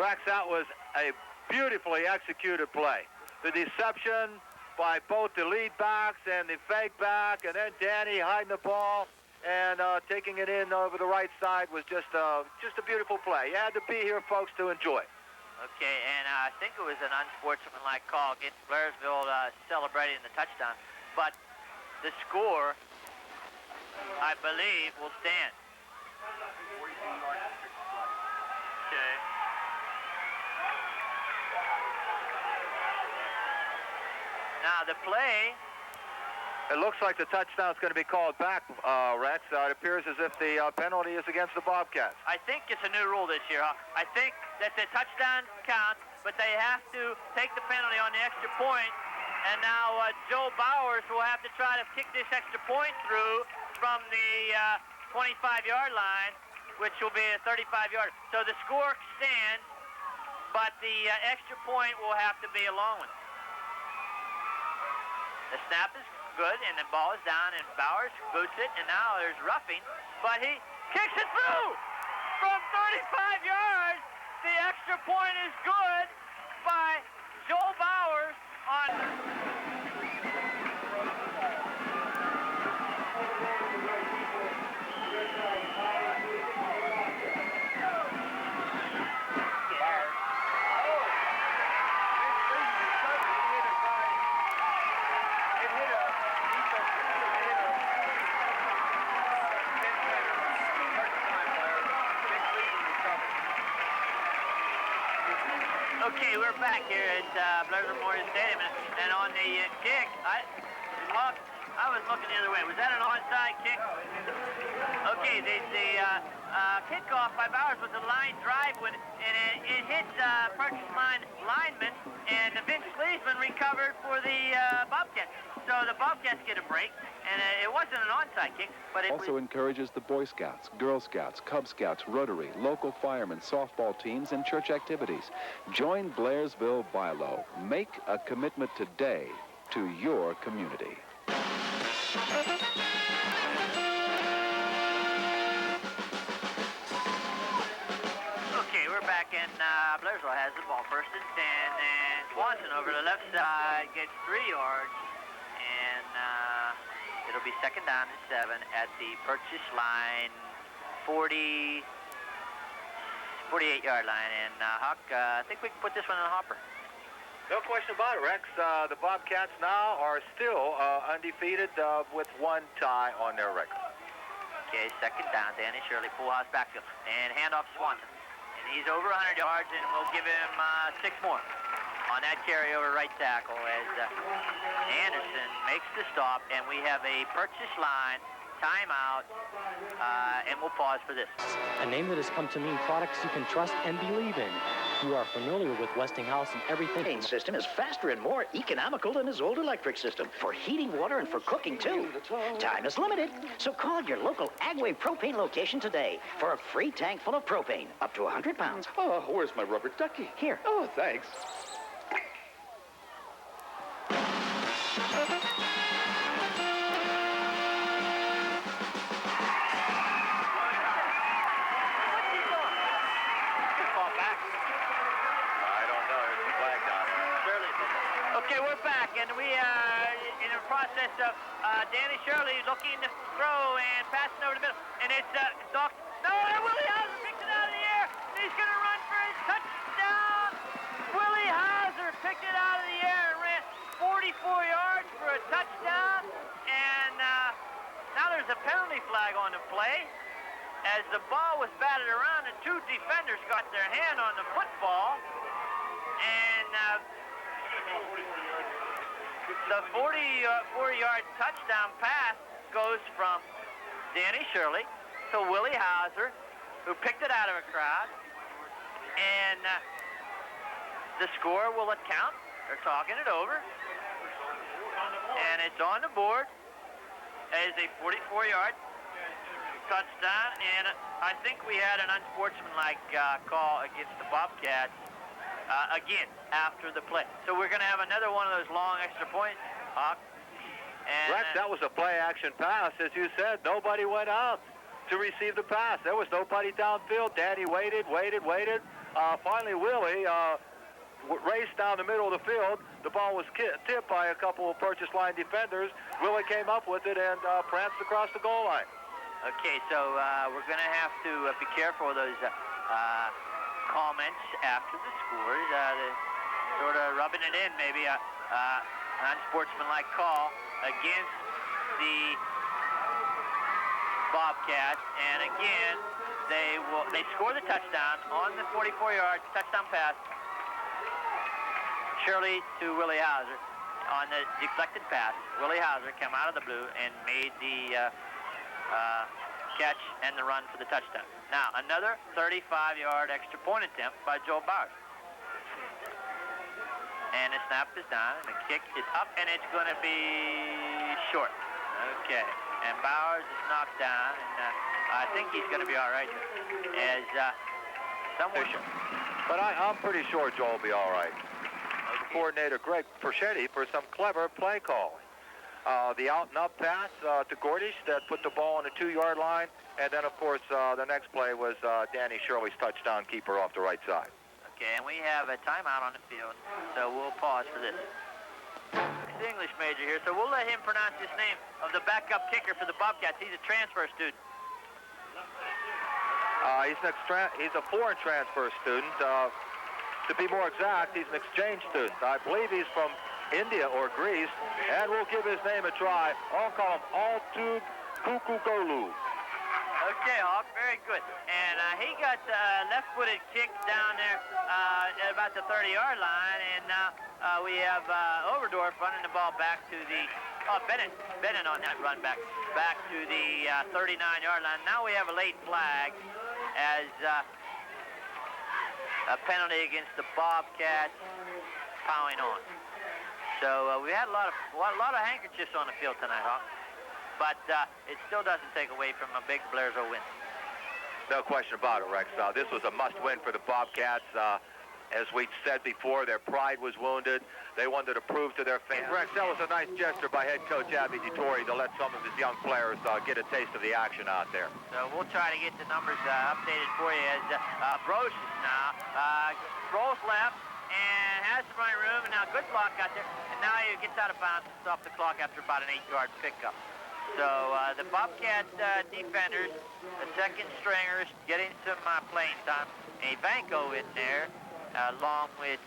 S5: Rex, that was a beautifully executed play. The deception by both the lead backs and the fake back, and then Danny hiding the ball and taking it in over the right side was just a beautiful play. You had to be here, folks, to enjoy it.
S1: Okay, and I think it was an unsportsmanlike call against Blairsville celebrating the touchdown. But the score, I believe, will stand. Okay. Now the play.
S5: It looks like the touchdown's going to be called back, Rex. It appears as if the penalty is against the Bobcats.
S1: I think it's a new rule this year, huh? I think that the touchdown counts, but they have to take the penalty on the extra point. And now Joel Bowers will have to try to kick this extra point through from the 25-yard line, which will be a 35-yard. So the score stands, but the extra point will have to be a long one. The snap is good, and the ball is down, and Bowers boots it, and now there's roughing, but he kicks it through from 35 yards. The extra point is good by Joel Bowers on... Okay, we're back here at Blairsville Memorial Stadium, and on the kick, I was looking the other way. Was that an onside kick? Okay, the kickoff by Bowers was a line drive, and it hit purchase line lineman, and Vince Gleesman recovered for the Bobcats. So the Bobcats get a break, and it wasn't an onside kick, but it
S3: also encourages the Boy Scouts, Girl Scouts, Cub Scouts, Rotary, local firemen, softball teams, and church activities. Join Blairsville BILO. Make a commitment today to your community.
S1: Okay, we're back, and Blairsville has the ball first and 10, and Swanson over the left side gets 3 yards, and it'll be second down and 7 at the purchase line, 48-yard line, and Huck, I think we can put this one in the hopper.
S5: No question about it, Rex. The Bobcats now are still undefeated with 1 tie on their record.
S1: Okay, second down, Danny Shirley, full house backfield, and handoff Swanson. And he's over 100 yards, and we'll give him 6 more on that carryover right tackle as Anderson makes the stop, and we have a purchase line timeout, and we'll pause for this.
S6: A name that has come to mean products you can trust and believe in. You are familiar with Westinghouse and everything.
S8: The system is faster and more economical than his old electric system. For heating water and for cooking, too. Time is limited, so call your local Agway propane location today for a free tank full of propane, up to 100 pounds.
S11: Oh, where's my rubber ducky?
S8: Here.
S11: Oh, thanks.
S1: Okay, we're back, and we are in the process of Danny Shirley looking to throw and passing over the middle, and it's Doc. No, Willie Hauser picked it out of the air. He's going to run for his touchdown. Willie Hauser picked it out of the air and ran. yards for a touchdown, and now there's a penalty flag on the play. As the ball was batted around, and two defenders got their hand on the football, and the 40-yard touchdown pass goes from Danny Shirley to Willie Hauser, who picked it out of a crowd, and the score will count. They're talking it over, and it's on the board as a 44-yard touchdown, and I think we had an unsportsmanlike call against the Bobcats again after the play. So we're going to have another one of those long extra points, Hawk. And,
S5: Rex, that was a play-action pass. As you said, nobody went out to receive the pass. There was nobody downfield. Danny waited. Finally, Willie raced down the middle of the field. The ball was tipped by a couple of purchase line defenders. Willie came up with it and pranced across the goal line.
S1: Okay, so we're going to have to be careful of those comments after the scores. Sort of rubbing it in, maybe an unsportsmanlike call against the Bobcats. And again, they score the touchdown on the 44-yard touchdown pass. Shirley to Willie Hauser on the deflected pass. Willie Hauser came out of the blue and made the catch and the run for the touchdown. Now, another 35-yard extra point attempt by Joel Bowers. And the snap is down, and the kick is up, and it's going to be short. Okay, and Bowers is knocked down, and I think he's going to be all right as somewhere.
S5: But I'm pretty sure Joel will be all right. Coordinator Greg Perschetti for some clever play calling. The out-and-up pass to Gordish that put the ball on the 2-yard line. And then, of course, the next play was Danny Shirley's touchdown keeper off the right side.
S1: Okay, and we have a timeout on the field, so we'll pause for this. He's an English major here, so we'll let him pronounce his name of the backup kicker for the Bobcats. He's a transfer student.
S5: He's a foreign transfer student. To be more exact, he's an exchange student. I believe he's from India or Greece, and we'll give his name a try. I'll call him Altug Kukugolu.
S1: Okay, Hawk, very good. And he got left-footed kick down there at about the 30-yard line, and now we have Overdorff running the ball back to the Bennett on that run back to the 39-yard line. Now we have a late flag as a penalty against the Bobcats plowing on. So we had a lot of handkerchiefs on the field tonight, Hawk. But it still doesn't take away from a big Blairsville win.
S5: No question about it, Rex. This was a must-win for the Bobcats. As we said before, their pride was wounded. They wanted to prove to their fans. Rex, that was a nice gesture by head coach Abby DeTore to let some of his young players get a taste of the action out there.
S1: So we'll try to get the numbers updated for you as Broche now rolls left and has some running room, and now good block out there. And now he gets out of bounds and stops the clock after about an 8-yard pickup. So the Bobcat defenders, the second stringers, getting some playing time. Ivanko in there, along with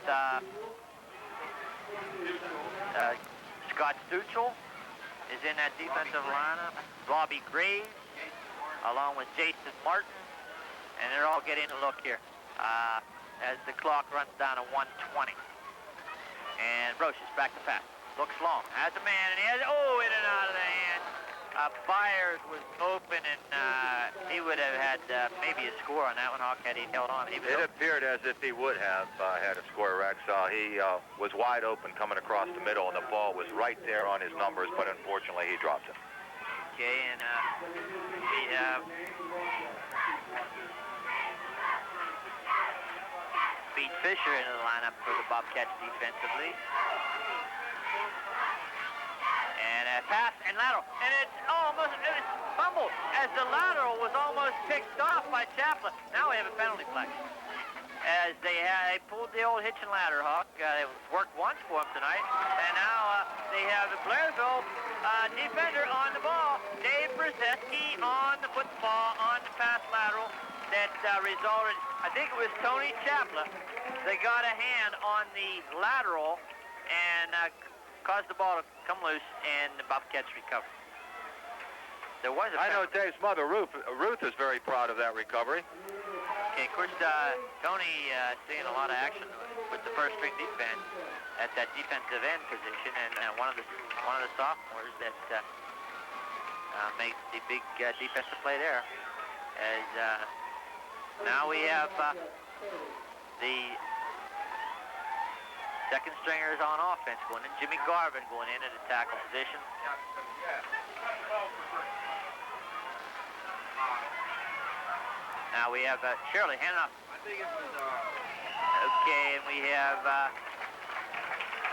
S1: Scott Stuchel is in that defensive lineup. Bobby Graves, along with Jason Martin, and they're all getting a look here as the clock runs down to 1:20. And Broche is back to pass. Looks long, has a man, and he has, in and out of the hand. Byers was open, and he would have had maybe a score on that one, Hawk, had he held on.
S5: It appeared as if he would have had a score, Rex. He was wide open coming across the middle, and the ball was right there on his numbers, but unfortunately he dropped it.
S1: Okay, and we have Pete Fisher into the lineup for the Bobcats defensively. And a pass and lateral, and it was fumbled as the lateral was almost picked off by Chaplin. Now we have a penalty flag as they pulled the old hitch and ladder, Hawk. It worked once for them tonight, and now they have the Blairsville defender on the ball. Dave Brzezinski on the football on the pass lateral that resulted. I think it was Tony Chaplin. They got a hand on the lateral, and caused the ball to come loose, and the Bobcats recovered. There was a
S5: I know Dave's mother, Ruth is very proud of that recovery.
S1: Okay, of course, Tony seeing a lot of action with the first string defense at that defensive end position, and one of the sophomores that made the big defensive play there. As now we have the second stringers on offense going in. Jimmy Garvin going in at a tackle position. Now we have Shirley hand off. Okay, and we have a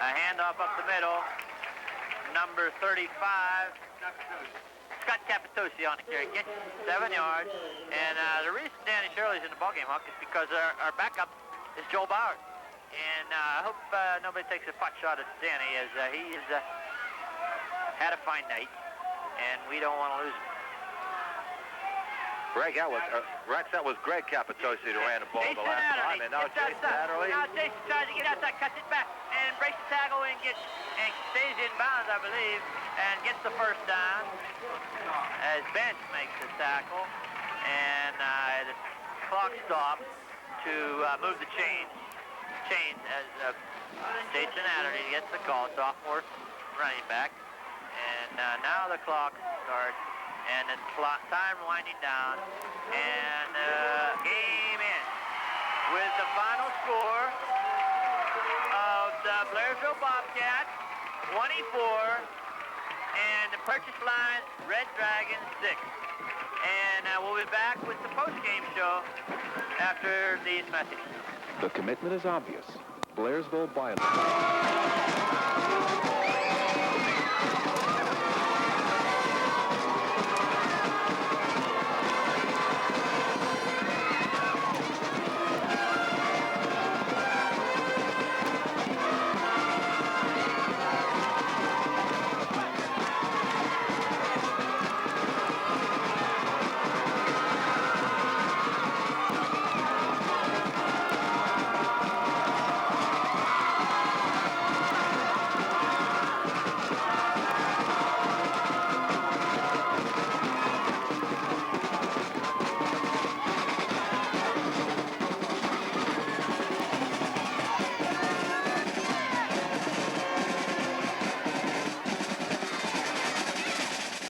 S1: handoff up the middle. Number 35, Scott Capitosi on the carry. Gets 7 yards. And the reason Danny Shirley's in the ballgame, Huck, is because our backup is Joel Bowers. And I hope nobody takes a pot shot at Danny, as he has had a fine night, and we don't want to lose him.
S5: Greg, Rex, that was Greg Capitosi who ran the ball the last time, and now Jason Adderley.
S1: Now Jason tries to get outside, cuts it back, and breaks the tackle and stays in bounds, I believe, and gets the first down as Bench makes the tackle, and the clock stops to move the chains as Jason Adderley gets the call, sophomore running back, and now the clock starts. And the time winding down, and game ends with the final score of the Blairsville Bobcats 24 and the Purchase Line Red Dragons 6. And we'll be back with the post-game show after these messages.
S3: The commitment is obvious. Blairsville Bible.